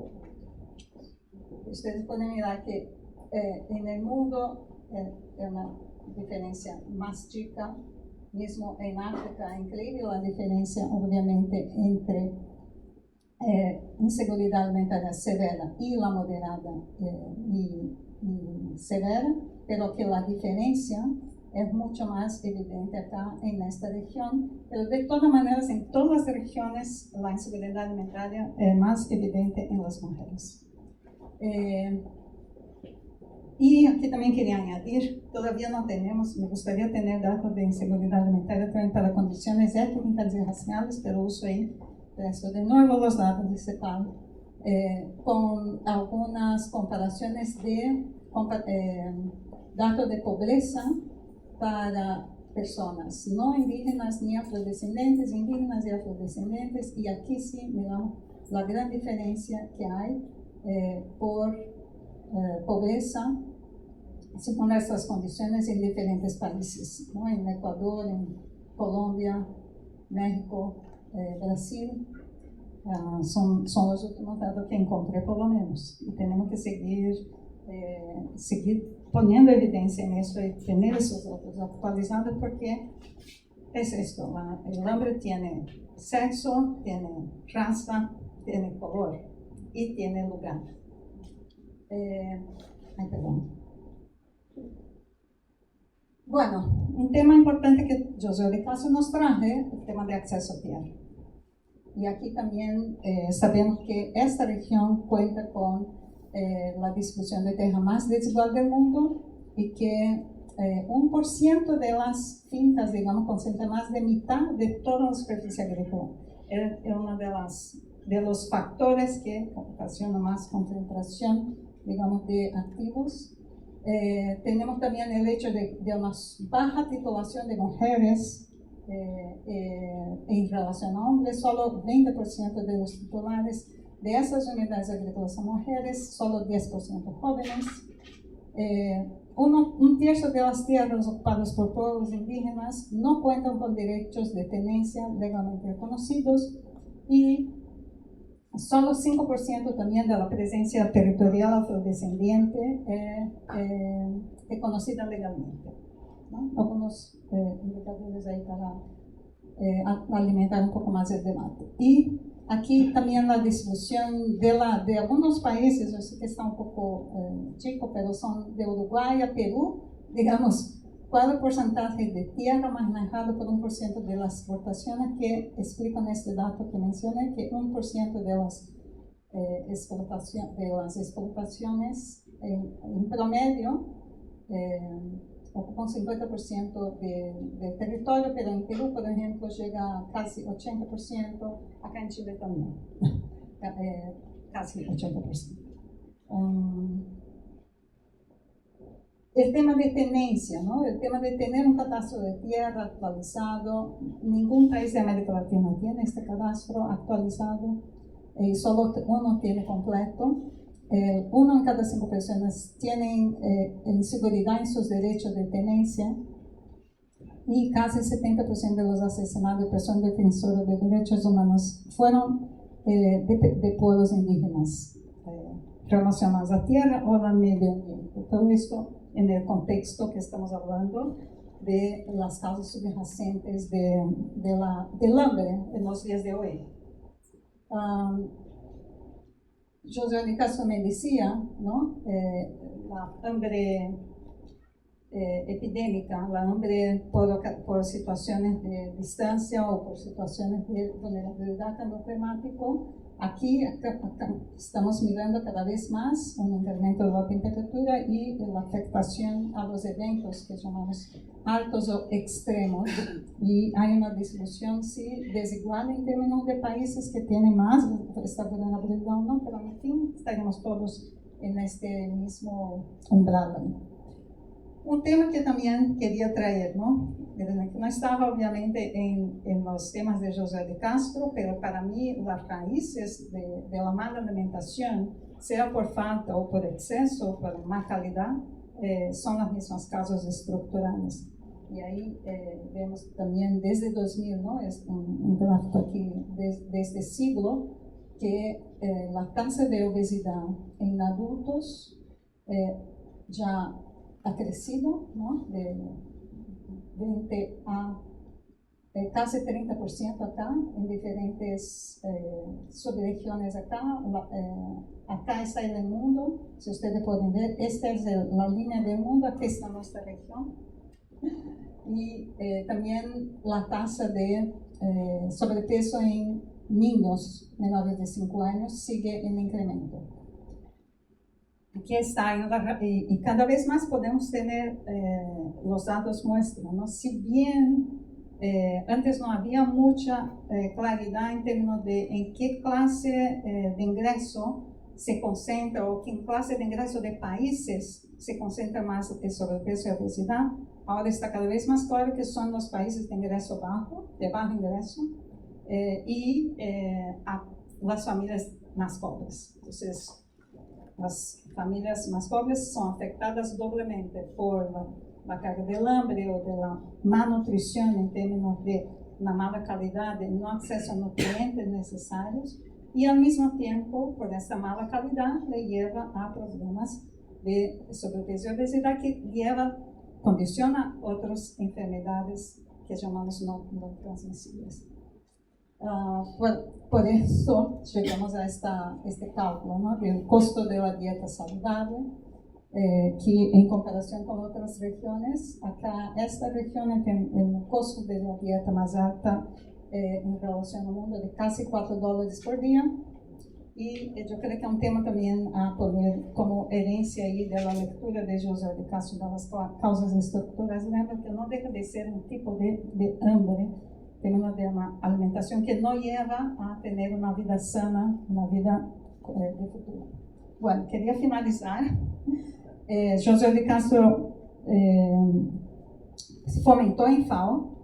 Ustedes pueden mirar que en el mundo es una diferencia más chica, mismo en África, increíble la diferencia, obviamente, entre inseguridad alimentaria severa y la moderada y severa, pero que la diferencia es mucho más evidente acá en esta región, pero de todas maneras en todas las regiones la inseguridad alimentaria es más evidente en las mujeres. Y aquí también quería añadir, todavía no tenemos, me gustaría tener datos de inseguridad alimentaria también para condiciones étnicas y raciales, pero uso ahí de nuevo los datos de CEPAL, con algunas comparaciones de datos de pobreza para personas no indígenas ni afrodescendientes, indígenas y afrodescendientes, y aquí sí miramos la gran diferencia que hay por pobreza según estas condiciones en diferentes países, ¿no? En Ecuador, en Colombia, México, Brasil. Son los últimos datos que encontré, por lo menos, y tenemos que seguir poniendo evidencia en eso y tener esos datos actualizados, porque es esto, el hambre tiene sexo, tiene raza, tiene color y tiene lugar. Perdón. Bueno, un tema importante que Josué de Castro nos traje, el tema de acceso a tierra. Y aquí también sabemos que esta región cuenta con la distribución de tierra más desigual del mundo y que 1% de las fincas, digamos, concentra más de mitad de toda la superficie agrícola. Es uno de los factores que ocasiona más concentración, digamos, de activos. Tenemos también el hecho de una baja titulación de mujeres en relación a hombres. Solo 20% de los titulares de esas unidades agrícolas son mujeres, solo 10% jóvenes. Un tercio de las tierras ocupadas por pueblos indígenas no cuentan con derechos de tenencia legalmente reconocidos y solo 5% también de la presencia territorial afrodescendiente es conocida legalmente, ¿no? Algunos indicadores ahí para alimentar un poco más el debate. Y aquí también la distribución de algunos países, yo sé que está un poco chico, pero son de Uruguay a Perú, digamos, ¿cuál es el porcentaje de tierra manejado por 1% de las exportaciones? Que explican este dato que mencioné, que 1% de las exportaciones en promedio ocupan 50% del territorio, pero en Perú, por ejemplo, llega a casi 80%, acá en Chile también, casi 80%. El tema de tenencia, ¿no? El tema de tener un catastro de tierra actualizado. Ningún país de América Latina tiene este catastro actualizado, solo uno tiene completo. 1 en cada 5 personas tienen inseguridad en sus derechos de tenencia y casi 70% de los asesinatos de personas defensoras de derechos humanos fueron de pueblos indígenas relacionados a tierra o al medio ambiente. Todo esto en el contexto que estamos hablando de las causas subyacentes del hambre en los días de hoy. Josué de Castro me decía, ¿no? La hambre epidémica, la hambre por situaciones de distancia o por situaciones de vulnerabilidad al cambio climático. Aquí estamos mirando cada vez más un incremento de la temperatura y la afectación a los eventos que llamamos altos o extremos. Y hay una distribución, sí, desigual en términos de países que tienen más esta vulnerabilidad o no, pero en fin, estaremos todos en este mismo umbral. Un tema que también quería traer, ¿no? Que no estaba obviamente en los temas de Josué de Castro, pero para mí las raíces de la mala alimentación, sea por falta o por exceso, por mala calidad, son las mismas causas estructurales. Y ahí vemos también desde 2000, ¿no? Es un gráfico aquí de este siglo, que la tasa de obesidad en adultos ya ha crecido, ¿no? De 20 a casi 30% acá, en diferentes subregiones acá. Acá está en el mundo, si ustedes pueden ver, esta es la línea del mundo, aquí está nuestra región. Y también la tasa de sobrepeso en niños menores de 5 años sigue en incremento. Aquí está, y cada vez más podemos tener los datos muestran, ¿no? Si bien antes no había mucha claridad en términos de en qué clase de ingreso se concentra o qué clase de ingreso de países se concentra más el sobrepeso y obesidad, ahora está cada vez más claro que son los países de ingreso bajo, de bajo ingreso, y las familias más pobres. Entonces, las familias más pobres son afectadas doblemente por la carga del hambre o de la malnutrición en términos de una mala calidad, de no acceso a nutrientes necesarios, y al mismo tiempo, por esta mala calidad, le lleva a problemas de sobrepeso y obesidad que condiciona otras enfermedades que llamamos no transmisibles. Por eso llegamos a este cálculo, ¿no? Del costo de la dieta saludable. que en comparación con otras regiones, acá esta región tiene el costo de la dieta más alta en relación al mundo, de casi $4 por día. Y yo creo que es un tema también a poner como herencia ahí de la lectura de José de Castro de las causas estructurais, que no deja de ser un tipo de hambre, tema de una alimentación que no lleva a tener una vida sana, una vida de futuro. Bueno, quería finalizar. José de Castro fomentó en FAO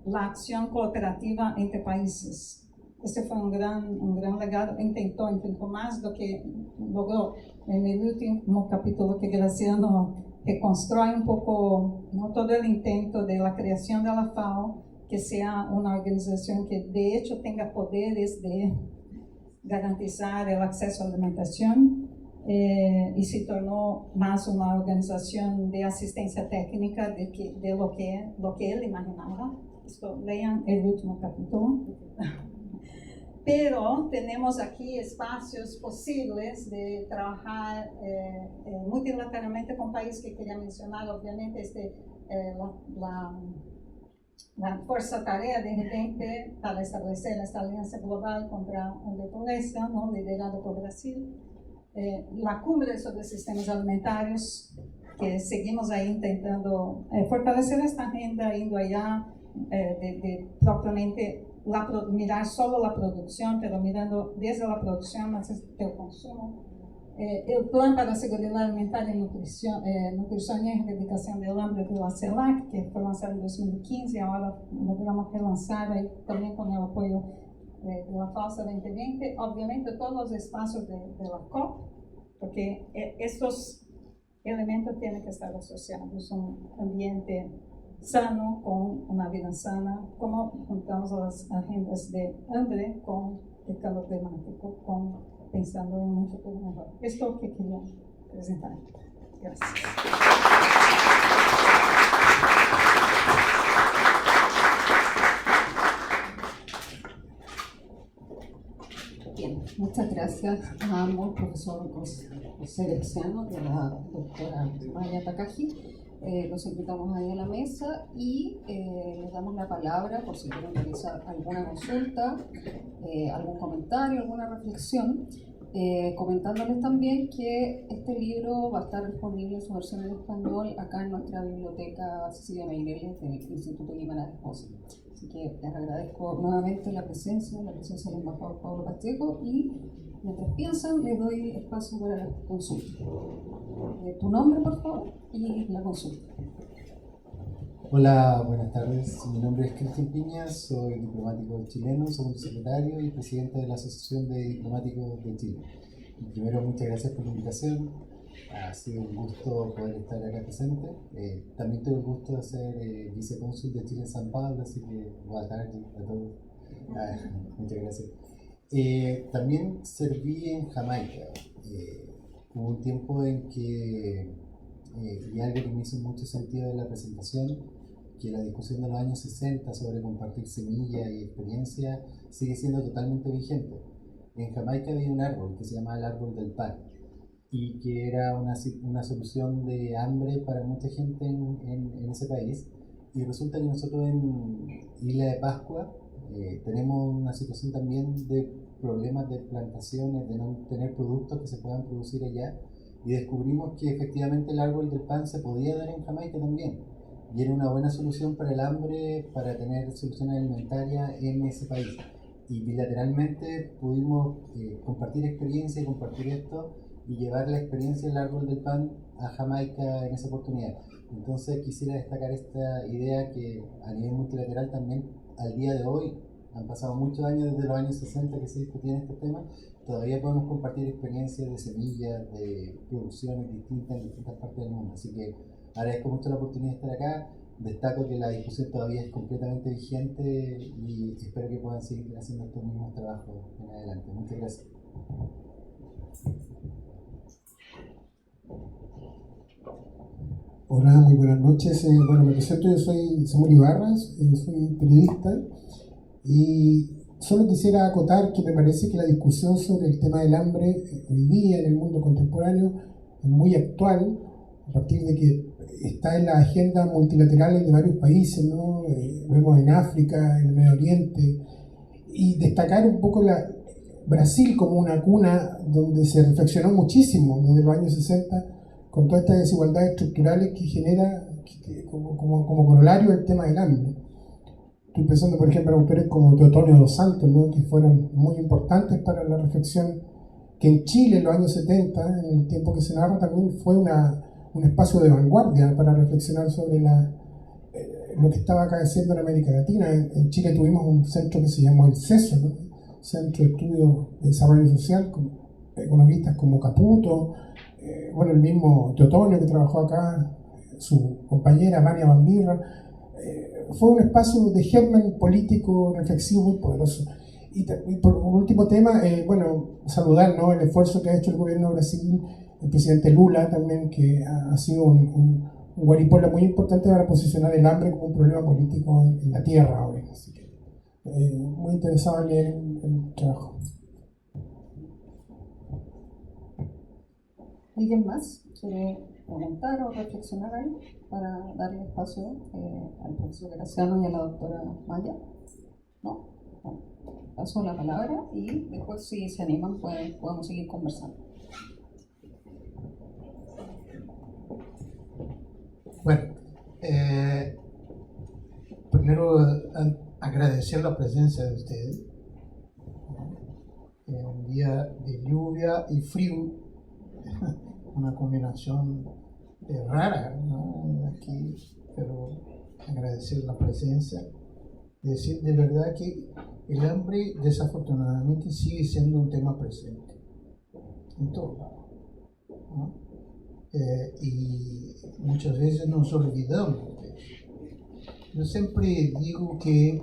la acción cooperativa entre países. Este fue un gran legado. Intentó más do que logró. En el último capítulo que Graciano reconstruye un poco, ¿no?, todo el intento de la creación de la FAO, que sea una organización que de hecho tenga poderes de garantizar el acceso a la alimentación, y se tornó más una organización de asistencia técnica de lo que él imaginaba. Lean el último capítulo. Pero tenemos aquí espacios posibles de trabajar multilateralmente con países que quería mencionar, obviamente la fuerza tarea de repente para establecer esta alianza global contra la pobreza, ¿no?, liderada por Brasil, la cumbre sobre sistemas alimentarios, que seguimos ahí intentando fortalecer esta agenda, indo allá de propiamente mirar solo la producción, pero mirando desde la producción hasta el consumo. El Plan para la Seguridad Alimentaria y Nutrición y Erradicación del Hambre de la CELAC, que fue lanzado en 2015, ahora logramos relanzar ahí también con el apoyo de la FAOSA 2020. Obviamente todos los espacios de la COP, porque estos elementos tienen que estar asociados a un ambiente sano con una vida sana, como juntamos las agendas de hambre con el cambio climático, pensando en un futuro mejor. Esto es lo que quería presentar. Gracias. Bien, muchas gracias a ambos, profesor José Graciano y a la doctora Maya Takagi. Los invitamos ahí a la mesa y les damos la palabra por si quieren realizar alguna consulta, algún comentario, alguna reflexión, comentándoles también que este libro va a estar disponible en su versión en español acá en nuestra biblioteca Cecilia Meireles del Instituto Guimarães Rosa. Así que les agradezco nuevamente la presencia del embajador Pablo Pacheco, y mientras piensan les doy espacio para la consulta. Tu nombre, por favor, y la consulta. Hola, buenas tardes. Mi nombre es Cristian Piña, soy diplomático chileno, segundo secretario y presidente de la Asociación de Diplomáticos de Chile. Primero, muchas gracias por la invitación. Ha sido un gusto poder estar acá presente. También tuve el gusto de ser vicecónsul de Chile en San Pablo, así que buenas tardes a todos. Muchas gracias. También serví en Jamaica. Hubo un tiempo en que, y algo que me hizo mucho sentido de la presentación, que la discusión de los años 60 sobre compartir semilla y experiencia sigue siendo totalmente vigente. En Jamaica había un árbol que se llamaba el árbol del pan, y que era una solución de hambre para mucha gente en ese país. Y resulta que nosotros en Isla de Pascua tenemos una situación también de problemas de plantaciones, de no tener productos que se puedan producir allá, y descubrimos que efectivamente el árbol del pan se podía dar en Jamaica también, y era una buena solución para el hambre, para tener soluciones alimentarias en ese país. Y bilateralmente pudimos compartir experiencia y compartir esto y llevar la experiencia del árbol del pan a Jamaica en esa oportunidad. Entonces quisiera destacar esta idea que a nivel multilateral también al día de hoy, han pasado muchos años desde los años 60 que se discutían estos temas, todavía podemos compartir experiencias de semillas, de producciones distintas en distintas partes del mundo. Así que agradezco mucho la oportunidad de estar acá. Destaco que la discusión todavía es completamente vigente y espero que puedan seguir haciendo estos mismos trabajos en adelante. Muchas gracias. Hola, muy buenas noches. Bueno, me presento, yo soy Samuel Ibarras, soy periodista, y solo quisiera acotar que me parece que la discusión sobre el tema del hambre hoy día en el mundo contemporáneo muy actual, a partir de que está en la agenda multilaterales de varios países, ¿no? Vemos en África, en el Medio Oriente, y destacar un poco Brasil como una cuna donde se reflexionó muchísimo desde los años 60 con todas estas desigualdades estructurales que genera como corolario el tema del hambre. Estoy pensando, por ejemplo, en autores como Teotonio dos Santos, ¿no? Que fueron muy importantes para la reflexión, que en Chile en los años 70, en el tiempo que se narra, también fue un espacio de vanguardia para reflexionar sobre lo que estaba acaeciendo en América Latina. En Chile tuvimos un centro que se llamó el CESO, ¿no? Centro de Estudios de Desarrollo Social, con economistas como Caputo, bueno, el mismo Teotonio que trabajó acá, su compañera Vania Bambirra. Fue un espacio de germen político reflexivo muy poderoso. Y por último tema, bueno, saludar, ¿no? El esfuerzo que ha hecho el gobierno de Brasil, el presidente Lula también, que ha sido un guaripola muy importante para posicionar el hambre como un problema político en la tierra hoy. Así que muy interesado en leer el trabajo. ¿Alguien más quiere comentar o reflexionar ahí para darle espacio al profesor Graciano y a la doctora Maya? ¿No? Bueno, paso la palabra y después, si se animan, podemos seguir conversando. Bueno, primero agradecer la presencia de ustedes. Un día de lluvia y frío, una combinación rara, ¿no? Aquí, pero agradecer la presencia. Decir de verdad que el hambre desafortunadamente sigue siendo un tema presente en todo lado, ¿no? Y muchas veces nos olvidamos de eso. Yo siempre digo que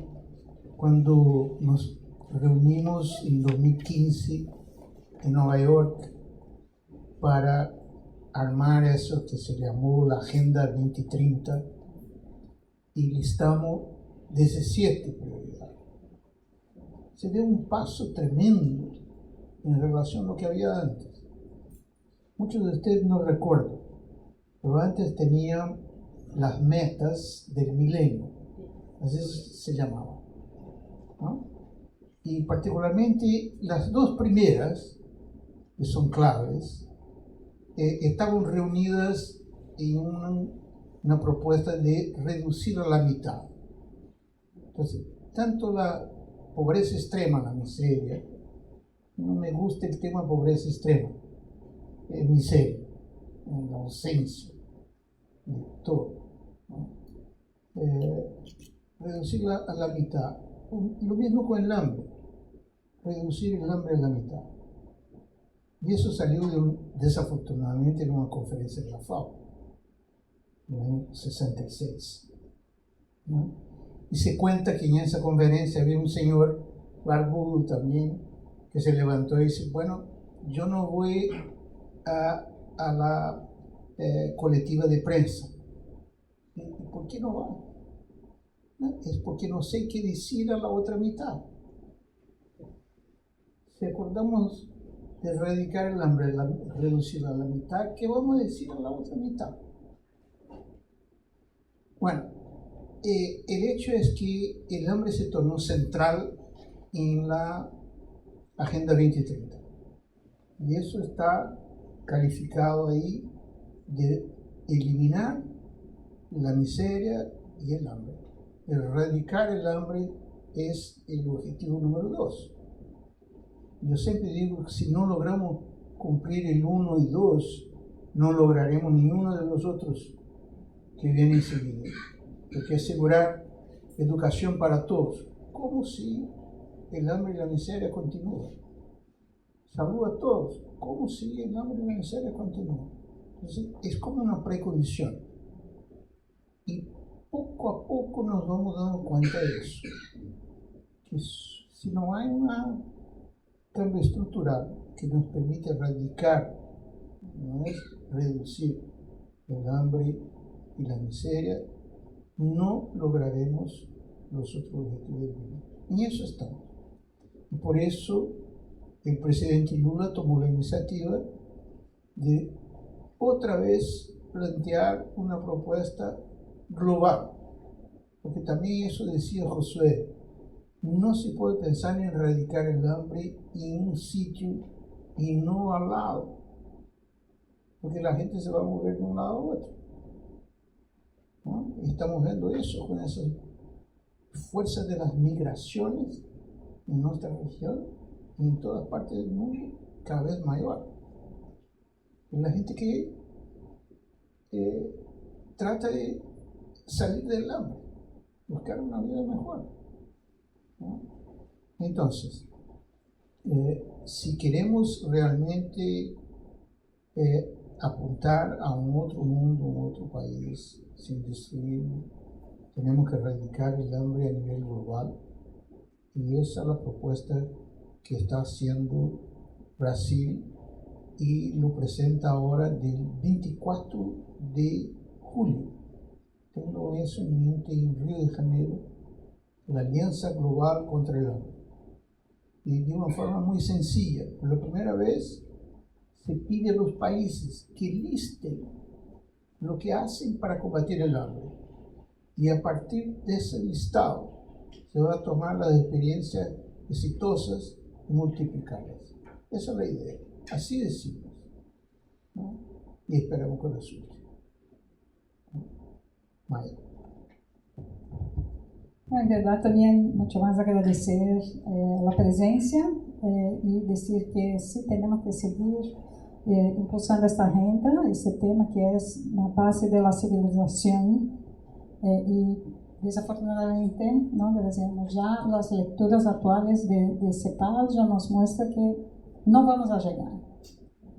cuando nos reunimos en 2015 en Nueva York para armar eso que se llamó la Agenda 2030 y listamos 17 prioridades. Se dio un paso tremendo en relación a lo que había antes. Muchos de ustedes no recuerdan, pero antes tenían las metas del milenio, así se llamaba, ¿no? Y particularmente las dos primeras, que son claves, estaban reunidas en una propuesta de reducir a la mitad. Entonces, tanto la pobreza extrema, la miseria, no me gusta el tema pobreza extrema, miseria, la ausencia de todo, ¿no? Reducirla a la mitad. Lo mismo con el hambre, reducir el hambre a la mitad. Y eso salió desafortunadamente de una conferencia de la FAO, en el año 66, ¿no? Y se cuenta que en esa conferencia había un señor barbudo también que se levantó y dice, bueno, yo no voy a la colectiva de prensa. ¿Y por qué no va? ¿No? Es porque no sé qué decir a la otra mitad. Si acordamos de erradicar el hambre, reducirla a la mitad, ¿qué vamos a decir a la otra mitad? Bueno, el hecho es que el hambre se tornó central en la Agenda 2030. Y eso está calificado ahí de eliminar la miseria y el hambre. Erradicar el hambre es el objetivo número 2. Yo siempre digo que si no logramos cumplir el 1 y 2, no lograremos ninguno de los otros que vienen enseguida. Hay que asegurar educación para todos, como si el hambre y la miseria continúan. Salud a todos, como si el hambre y la miseria continúan. Entonces, es como una precondición. Y poco a poco nos vamos dando cuenta de eso. Que si no hay un cambio estructural que nos permite erradicar, no es reducir el hambre y la miseria, no lograremos los otros objetivos del mundo. En eso estamos. Y por eso el presidente Lula tomó la iniciativa de otra vez plantear una propuesta global, porque también eso decía Josué, no se puede pensar en erradicar el hambre en un sitio y no al lado, porque la gente se va a mover de un lado a otro, ¿no? Estamos viendo eso con esas fuerzas de las migraciones en nuestra región y en todas partes del mundo cada vez mayor. Y la gente que trata de salir del hambre, buscar una vida mejor, ¿no? Entonces, si queremos realmente apuntar a un otro mundo, un otro país, sin destruirlo, tenemos que erradicar el hambre a nivel global. Y esa es la propuesta que está haciendo Brasil y lo presenta ahora del 24 de julio. Tengo eso en mente en Río de Janeiro, la Alianza Global contra el Hambre. Y de una forma muy sencilla, por la primera vez se pide a los países que listen lo que hacen para combatir el hambre. Y a partir de ese listado se va a tomar las experiencias exitosas y multiplicarlas. Esa es la idea, así decimos, ¿no? Y esperamos que resulte. Maya. En verdad, también mucho más agradecer la presencia y decir que sí tenemos que seguir impulsando esta agenda, este tema que es la base de la civilización y desafortunadamente, ¿no? Decíamos, ya las lecturas actuales de CEPAL ya nos muestran que no vamos a llegar.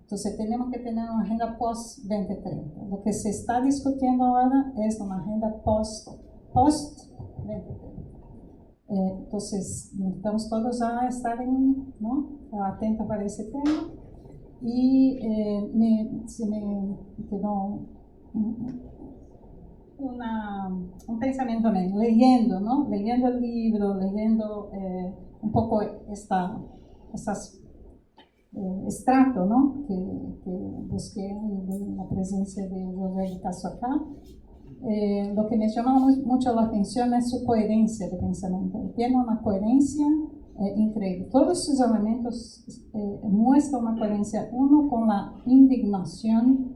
Entonces tenemos que tener una agenda post-2030. Lo que se está discutiendo ahora es una agenda post-2030. Entonces necesitamos todos a estar ¿no? atentos para ese tema. Y se me quedó un pensamiento también, leyendo, ¿no? Leyendo el libro, leyendo un poco estas extracto, ¿no? que busqué en la presencia de José de Castro acá. Lo que me llama mucho la atención es su coherencia de pensamiento. Tiene una coherencia increíble. Todos sus elementos muestran una coherencia, uno con la indignación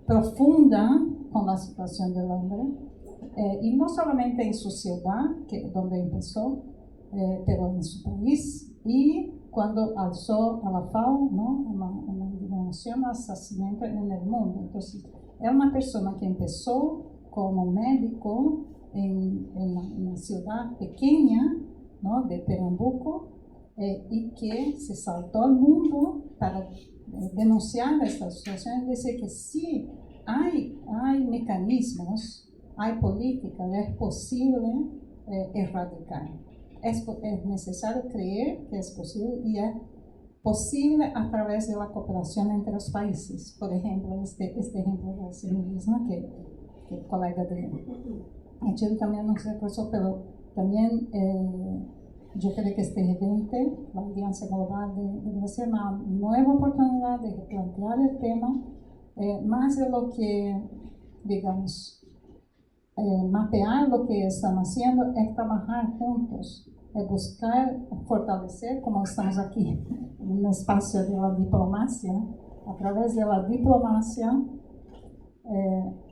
profunda con la situación del hombre, y no solamente en su ciudad, donde empezó, pero en su país, y cuando alzó a la FAO, ¿no? una indignación al asesinato en el mundo. Entonces, es una persona que empezó como médico en una ciudad pequeña, ¿no? de Pernambuco, y que se saltó al mundo para denunciar esta situación y decir que sí, hay mecanismos, hay políticas, es posible erradicar. Es necesario creer que es posible y es posible a través de la cooperación entre los países. Por ejemplo, este ejemplo de Semilismo que el colega de Chile también nos recordó, pero también yo creo que este evento, la Alianza Global, debe ser una nueva oportunidad de plantear el tema, más de lo que, digamos, mapear lo que están haciendo, es trabajar juntos, es buscar fortalecer, como estamos aquí, en un espacio de la diplomacia, a través de la diplomacia,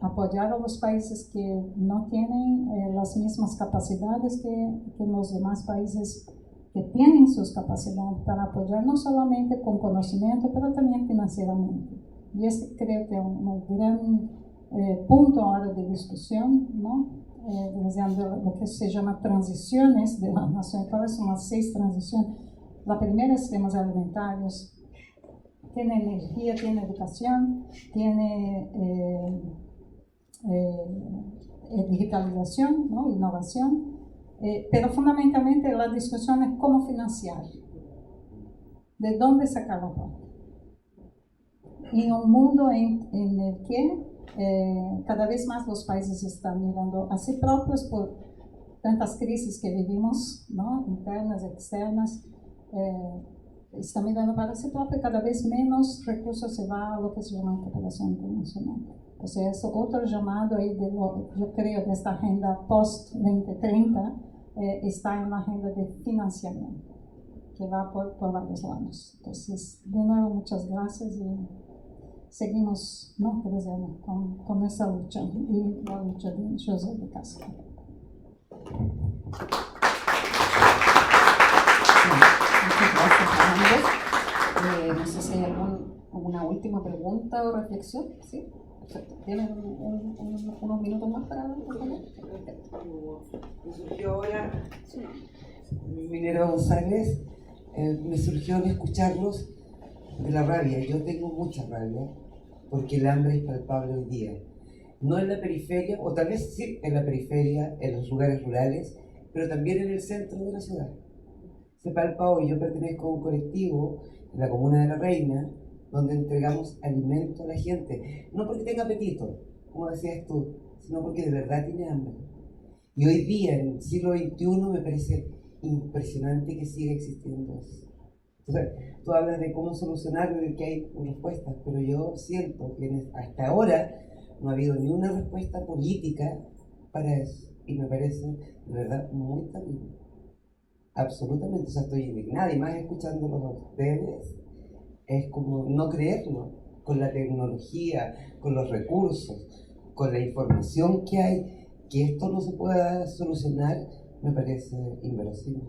apoyar a los países que no tienen las mismas capacidades que los demás países que tienen sus capacidades, para apoyar no solamente con conocimiento, pero también financieramente. Y este creo que es un gran punto ahora de discusión, ¿no? Lo que se llama transiciones de la nación. ¿Cuáles son las 6 transiciones? La primera es temas alimentarios. Tiene energía, tiene educación, tiene digitalización, ¿no? Innovación, pero fundamentalmente la discusión es cómo financiar, de dónde sacar la plata. En un mundo en el que cada vez más los países están mirando a sí propios por tantas crisis que vivimos, ¿no? Internas, externas, está mirando para ese lado, cada vez menos recursos se va a lo que se llama cooperación internacional. Entonces, es otro llamado ahí, yo creo, de esta agenda post-2030, está en la agenda de financiamiento, que va por varios lados. Entonces, de nuevo, muchas gracias y seguimos, ¿no? con esa lucha y la lucha de José de Castro. Muchas gracias a ambos. No sé si hay alguna última pregunta o reflexión. ¿Sí? Perfecto. ¿Tienen unos minutos más para responder? Me surgió ahora, Minero González, me surgió al escucharlos de la rabia. Yo tengo mucha rabia porque el hambre es palpable hoy día. No en la periferia, o tal vez sí en la periferia, en los lugares rurales, pero también en el centro de la ciudad. Se palpa hoy. Yo pertenezco a un colectivo en la comuna de La Reina, donde entregamos alimento a la gente, no porque tenga apetito, como decías tú, sino porque de verdad tiene hambre. Y hoy día, en el siglo XXI, me parece impresionante que siga existiendo eso. Entonces, tú hablas de cómo solucionarlo y que hay respuestas, pero yo siento que hasta ahora no ha habido ni una respuesta política para eso, y me parece de verdad muy terrible. Absolutamente, o sea, estoy indignada, y más escuchándolos a ustedes, es como no creerlo, con la tecnología, con los recursos, con la información que hay, que esto no se pueda solucionar, me parece inverosímil.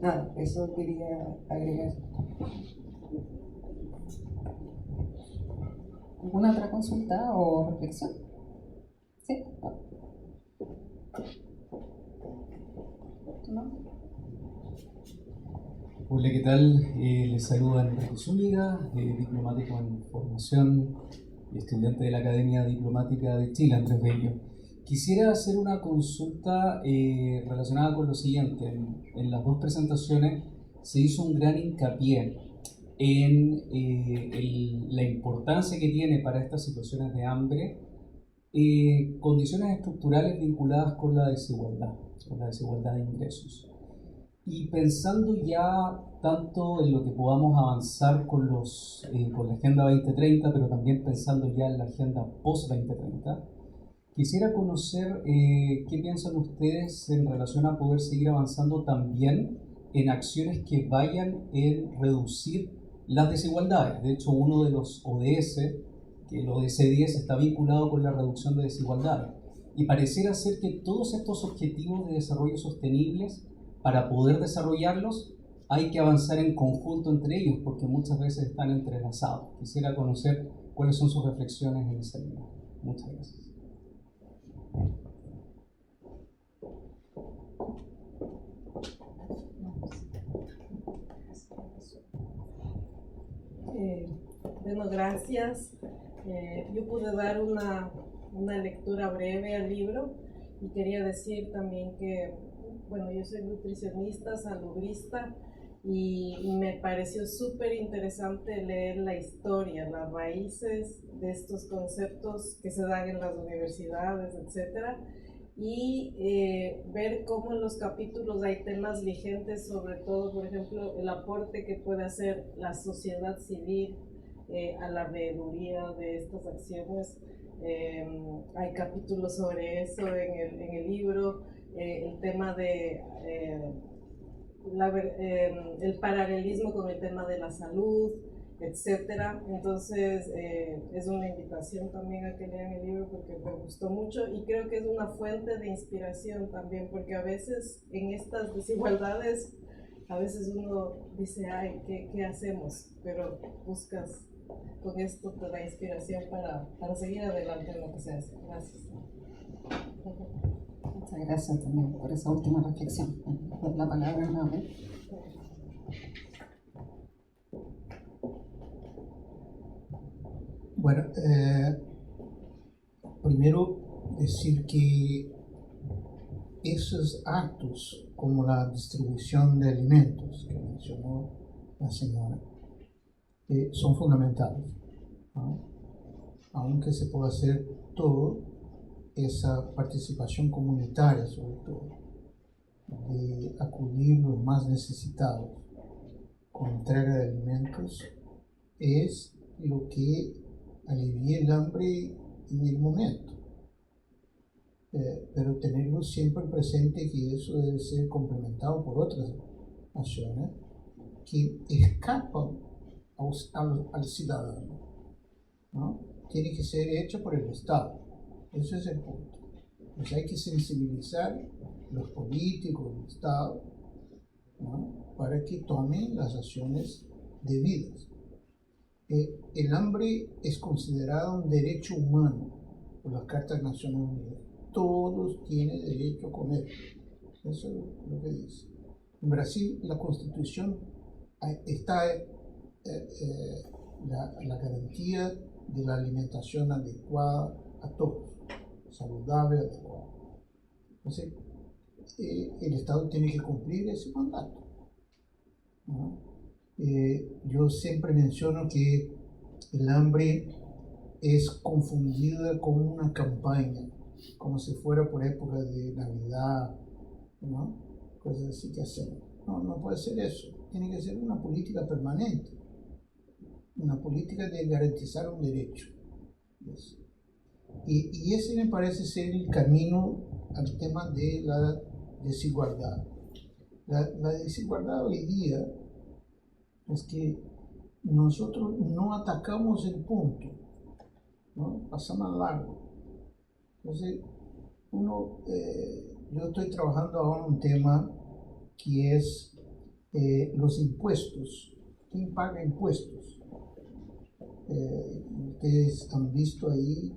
Nada, eso quería agregar. ¿Alguna otra consulta o reflexión? ¿Sí? ¿No? Hola, ¿qué tal? Les saluda Enrique Zúñiga, diplomático en formación y estudiante de la Academia Diplomática de Chile, Andrés Bello. Quisiera hacer una consulta relacionada con lo siguiente. En las dos presentaciones se hizo un gran hincapié en la importancia que tiene para estas situaciones de hambre condiciones estructurales vinculadas con la desigualdad de ingresos. Y pensando ya tanto en lo que podamos avanzar con la Agenda 2030, pero también pensando ya en la Agenda Post-2030, quisiera conocer qué piensan ustedes en relación a poder seguir avanzando también en acciones que vayan en reducir las desigualdades. De hecho, uno de los ODS, que el ODS 10, está vinculado con la reducción de desigualdades. Y pareciera ser que todos estos objetivos de desarrollo sostenibles, para poder desarrollarlos, hay que avanzar en conjunto entre ellos, porque muchas veces están entrelazados. Quisiera conocer cuáles son sus reflexiones en esa línea. Muchas gracias. Bueno, gracias. Yo pude dar una lectura breve al libro y quería decir también que, bueno, yo soy nutricionista, salubrista, y me pareció súper interesante leer la historia, las raíces de estos conceptos que se dan en las universidades, etcétera, y ver cómo en los capítulos hay temas vigentes, sobre todo, por ejemplo, el aporte que puede hacer la sociedad civil a la veeduría de estas acciones. Hay capítulos sobre eso en el libro, el tema de el paralelismo con el tema de la salud, etcétera. Entonces es una invitación también a que lean el libro porque me gustó mucho y creo que es una fuente de inspiración también, porque a veces en estas desigualdades a veces uno dice, ay, ¿qué hacemos? Pero buscas, con esto te da inspiración para seguir adelante en lo que se hace. Gracias. Muchas gracias también por esa última reflexión. La palabra es Mabel. Bueno, primero decir que esos actos, como la distribución de alimentos que mencionó la señora, son fundamentales, ¿no? Aunque se pueda hacer todo, esa participación comunitaria, sobre todo, de acudir a los más necesitados, con entrega de alimentos es lo que alivia el hambre en el momento. Pero tenerlo siempre presente que eso debe ser complementado por otras acciones que escapan al ciudadano, ¿no? Tiene que ser hecho por el Estado. Ese es el punto. Pues hay que sensibilizar los políticos, el Estado, ¿no? Para que tomen las acciones debidas. El hambre es considerado un derecho humano por las Cartas de Naciones Unidas. Todos tienen derecho a comer. Eso es lo que dice. En Brasil, la Constitución está la garantía de la alimentación adecuada a todos, saludable, adecuada. Entonces, el Estado tiene que cumplir ese mandato, ¿no? Yo siempre menciono que el hambre es confundida con una campaña, como si fuera por época de Navidad, ¿no? Cosas así que hacemos. No puede ser eso. Tiene que ser una política permanente, una política de garantizar un derecho. Yes. Y ese me parece ser el camino al tema de la desigualdad. La desigualdad hoy día es que nosotros no atacamos el punto, ¿no? Pasamos a largo. Entonces, yo estoy trabajando ahora un tema que es los impuestos. ¿Quién paga impuestos? Ustedes han visto ahí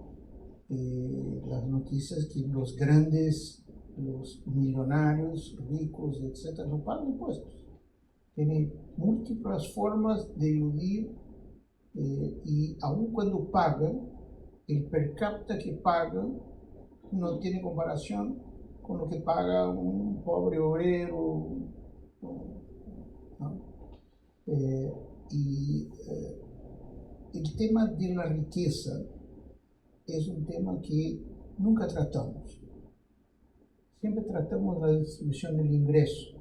las noticias que los grandes, los millonarios, ricos, etcétera, no pagan impuestos. Tienen múltiples formas de eludir y aun cuando pagan, el per cápita que pagan no tiene comparación con lo que paga un pobre obrero, ¿no? El tema de la riqueza es un tema que nunca tratamos. Siempre tratamos la distribución del ingreso,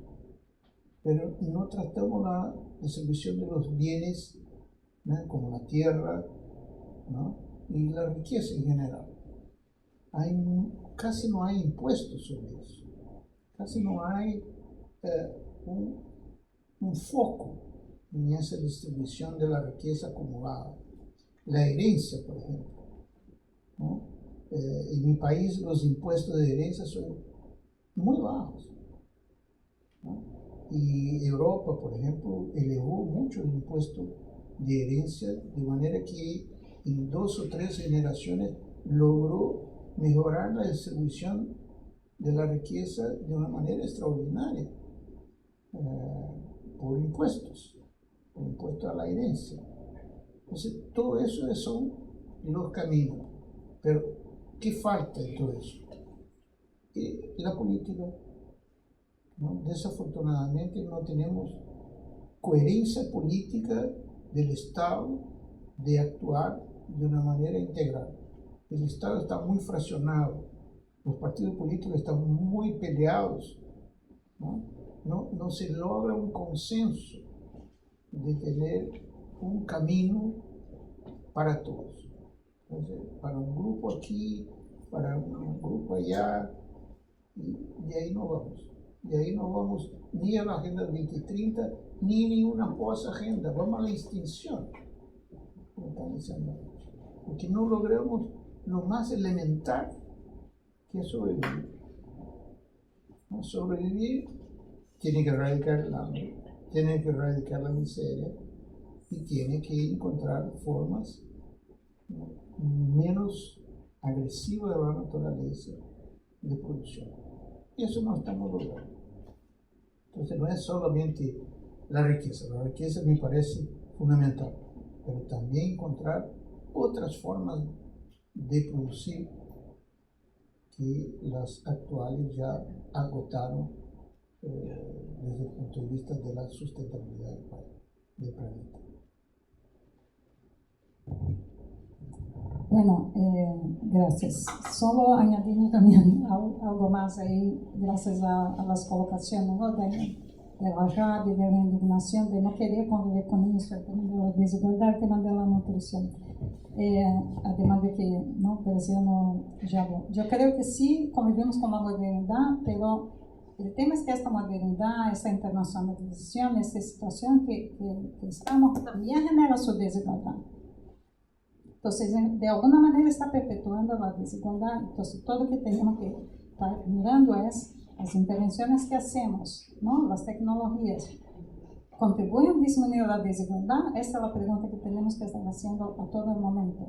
pero no tratamos la distribución de los bienes, ¿no? Como la tierra, ¿no? Y la riqueza en general. Casi no hay impuestos sobre eso. Casi no hay un foco en esa distribución de la riqueza acumulada. La herencia, por ejemplo, ¿no? En mi país los impuestos de herencia son muy bajos, ¿no? Y Europa, por ejemplo, elevó mucho el impuesto de herencia, de manera que en 2 o 3 generaciones logró mejorar la distribución de la riqueza de una manera extraordinaria, por impuestos a la herencia. Entonces, todo eso son los caminos. Pero, ¿qué falta en todo eso? La política, ¿no? Desafortunadamente no tenemos coherencia política del Estado de actuar de una manera integral. El Estado está muy fraccionado, los partidos políticos están muy peleados, ¿no? No se logra un consenso de tener un camino para todos. Entonces, para un grupo aquí, para un grupo allá, y de ahí no vamos. De ahí no vamos ni a la Agenda 2030, ni una pos-agenda, vamos a la extinción, como están diciendo, porque no logramos lo más elemental, que es sobrevivir. ¿No? Sobrevivir tiene que erradicar el hambre, tiene que erradicar la miseria y tiene que encontrar formas, ¿no?, menos agresivas de la naturaleza de producción. Y eso no estamos logrando. Entonces no es solamente la riqueza me parece fundamental, pero también encontrar otras formas de producir que las actuales ya agotaron desde el punto de vista de la sustentabilidad del planeta. Bueno, gracias. Solo añadiendo también algo más ahí, gracias a las colocaciones, ¿no?, la rabia, de la indignación, de no querer convivir con eso, el tema de la desigualdad, el tema de la nutrición. Además de que, ¿no? Graciano ya habló. Yo creo que sí convivimos con la modernidad, pero el tema es que esta modernidad, esta internacionalización, esta situación que estamos, también genera su desigualdad. Entonces, de alguna manera está perpetuando la desigualdad. Entonces, todo lo que tenemos que estar mirando es las intervenciones que hacemos, ¿no? Las tecnologías. ¿Contribuyen a disminuir la desigualdad? Esta es la pregunta que tenemos que estar haciendo a todo el momento.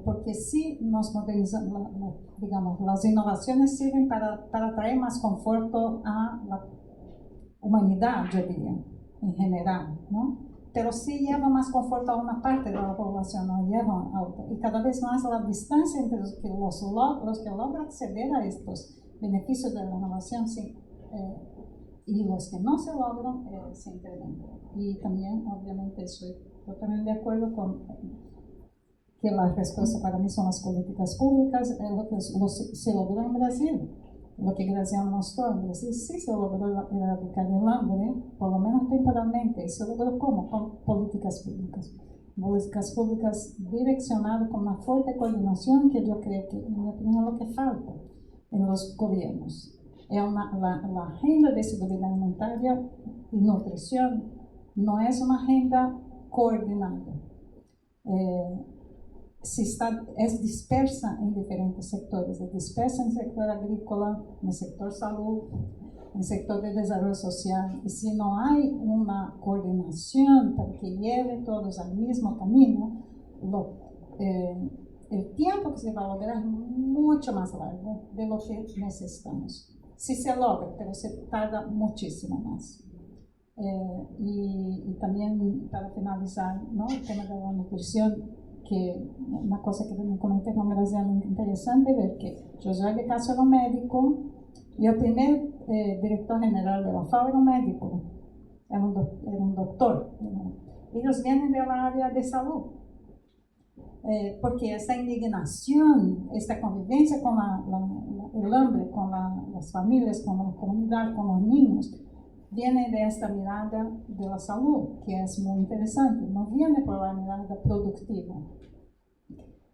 Porque si nos modernizamos, digamos, las innovaciones sirven para traer más conforto a la humanidad, yo diría, en general, ¿no? Pero sí lleva más conforto a una parte de la población, no lleva a otra. Y cada vez más la distancia entre los que logran acceder a estos beneficios de la innovación y los que no se logran se incrementan. Y también, obviamente, estoy totalmente de acuerdo con que la respuesta para mí son las políticas públicas, lo que se logró en Brasil. Lo que Graciano mostró en Brasil, sí se logró erradicar el hambre, por lo menos temporalmente. ¿Se logró cómo? Con políticas públicas. Políticas públicas direccionadas con una fuerte coordinación que yo creo que, en mi opinión, es lo que falta en los gobiernos. La agenda de seguridad alimentaria y nutrición no es una agenda coordinada. Es dispersa en diferentes sectores, es dispersa en el sector agrícola, en el sector salud, en el sector de desarrollo social. Y si no hay una coordinación para que lleve todos al mismo camino, el tiempo que se va a lograr es mucho más largo de lo que necesitamos. Sí se logra, pero se tarda muchísimo más. Y también, para finalizar, ¿no? El tema de la nutrición, que una cosa que también comenté con Graciano, interesante ver que José de Castro era un médico y el primer director general de la FAO era un médico, era un doctor. Ellos vienen de la área de salud, porque esta indignación, esta convivencia con el hambre, con las familias, con la comunidad, con los niños, viene de esta mirada de la salud, que es muy interesante, no viene por la mirada productiva.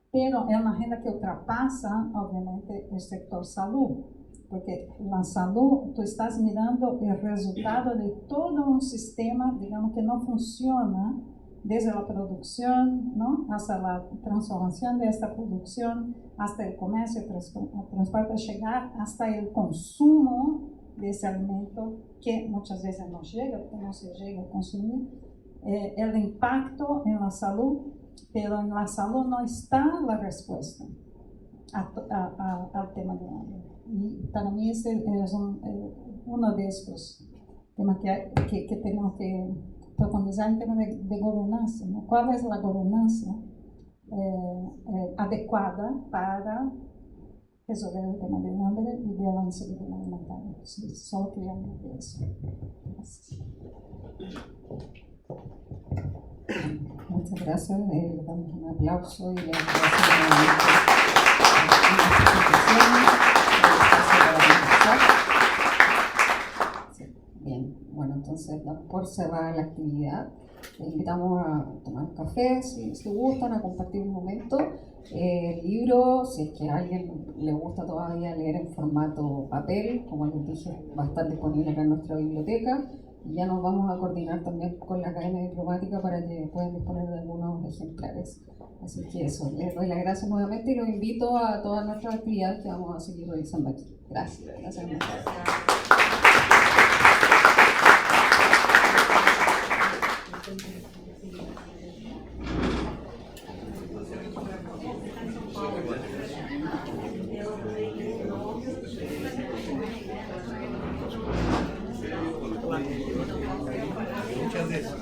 Pero es una agenda que ultrapasa, obviamente, el sector salud, porque la salud, tú estás mirando el resultado de todo un sistema, digamos, que no funciona desde la producción, ¿no? Hasta la transformación de esta producción, hasta el comercio, el transporte, llegar hasta el consumo de ese alimento que muchas veces no llega, porque no se llega a consumir, el impacto en la salud, pero en la salud no está la respuesta al tema del hambre. Y para mí ese es uno de estos temas que tenemos que profundizar en temas de gobernanza, ¿no? ¿Cuál es la gobernanza adecuada para resolver el tema del hambre y de la inseguridad alimentaria? Sí, solo quería hablar de eso. Gracias. Muchas gracias. Le damos un aplauso y le agradecemos Bien, bueno, entonces por cerrar la actividad, les invitamos a tomar un café si gustan, a compartir un momento. El libro, si es que a alguien le gusta todavía leer en formato papel, como les dije, va a estar disponible acá en nuestra biblioteca. Y ya nos vamos a coordinar también con la Academia Diplomática para que puedan disponer de algunos ejemplares. Así que eso, les doy las gracias nuevamente y los invito a todas nuestras actividades que vamos a seguir realizando aquí. Gracias. Gracias. Muchas veces.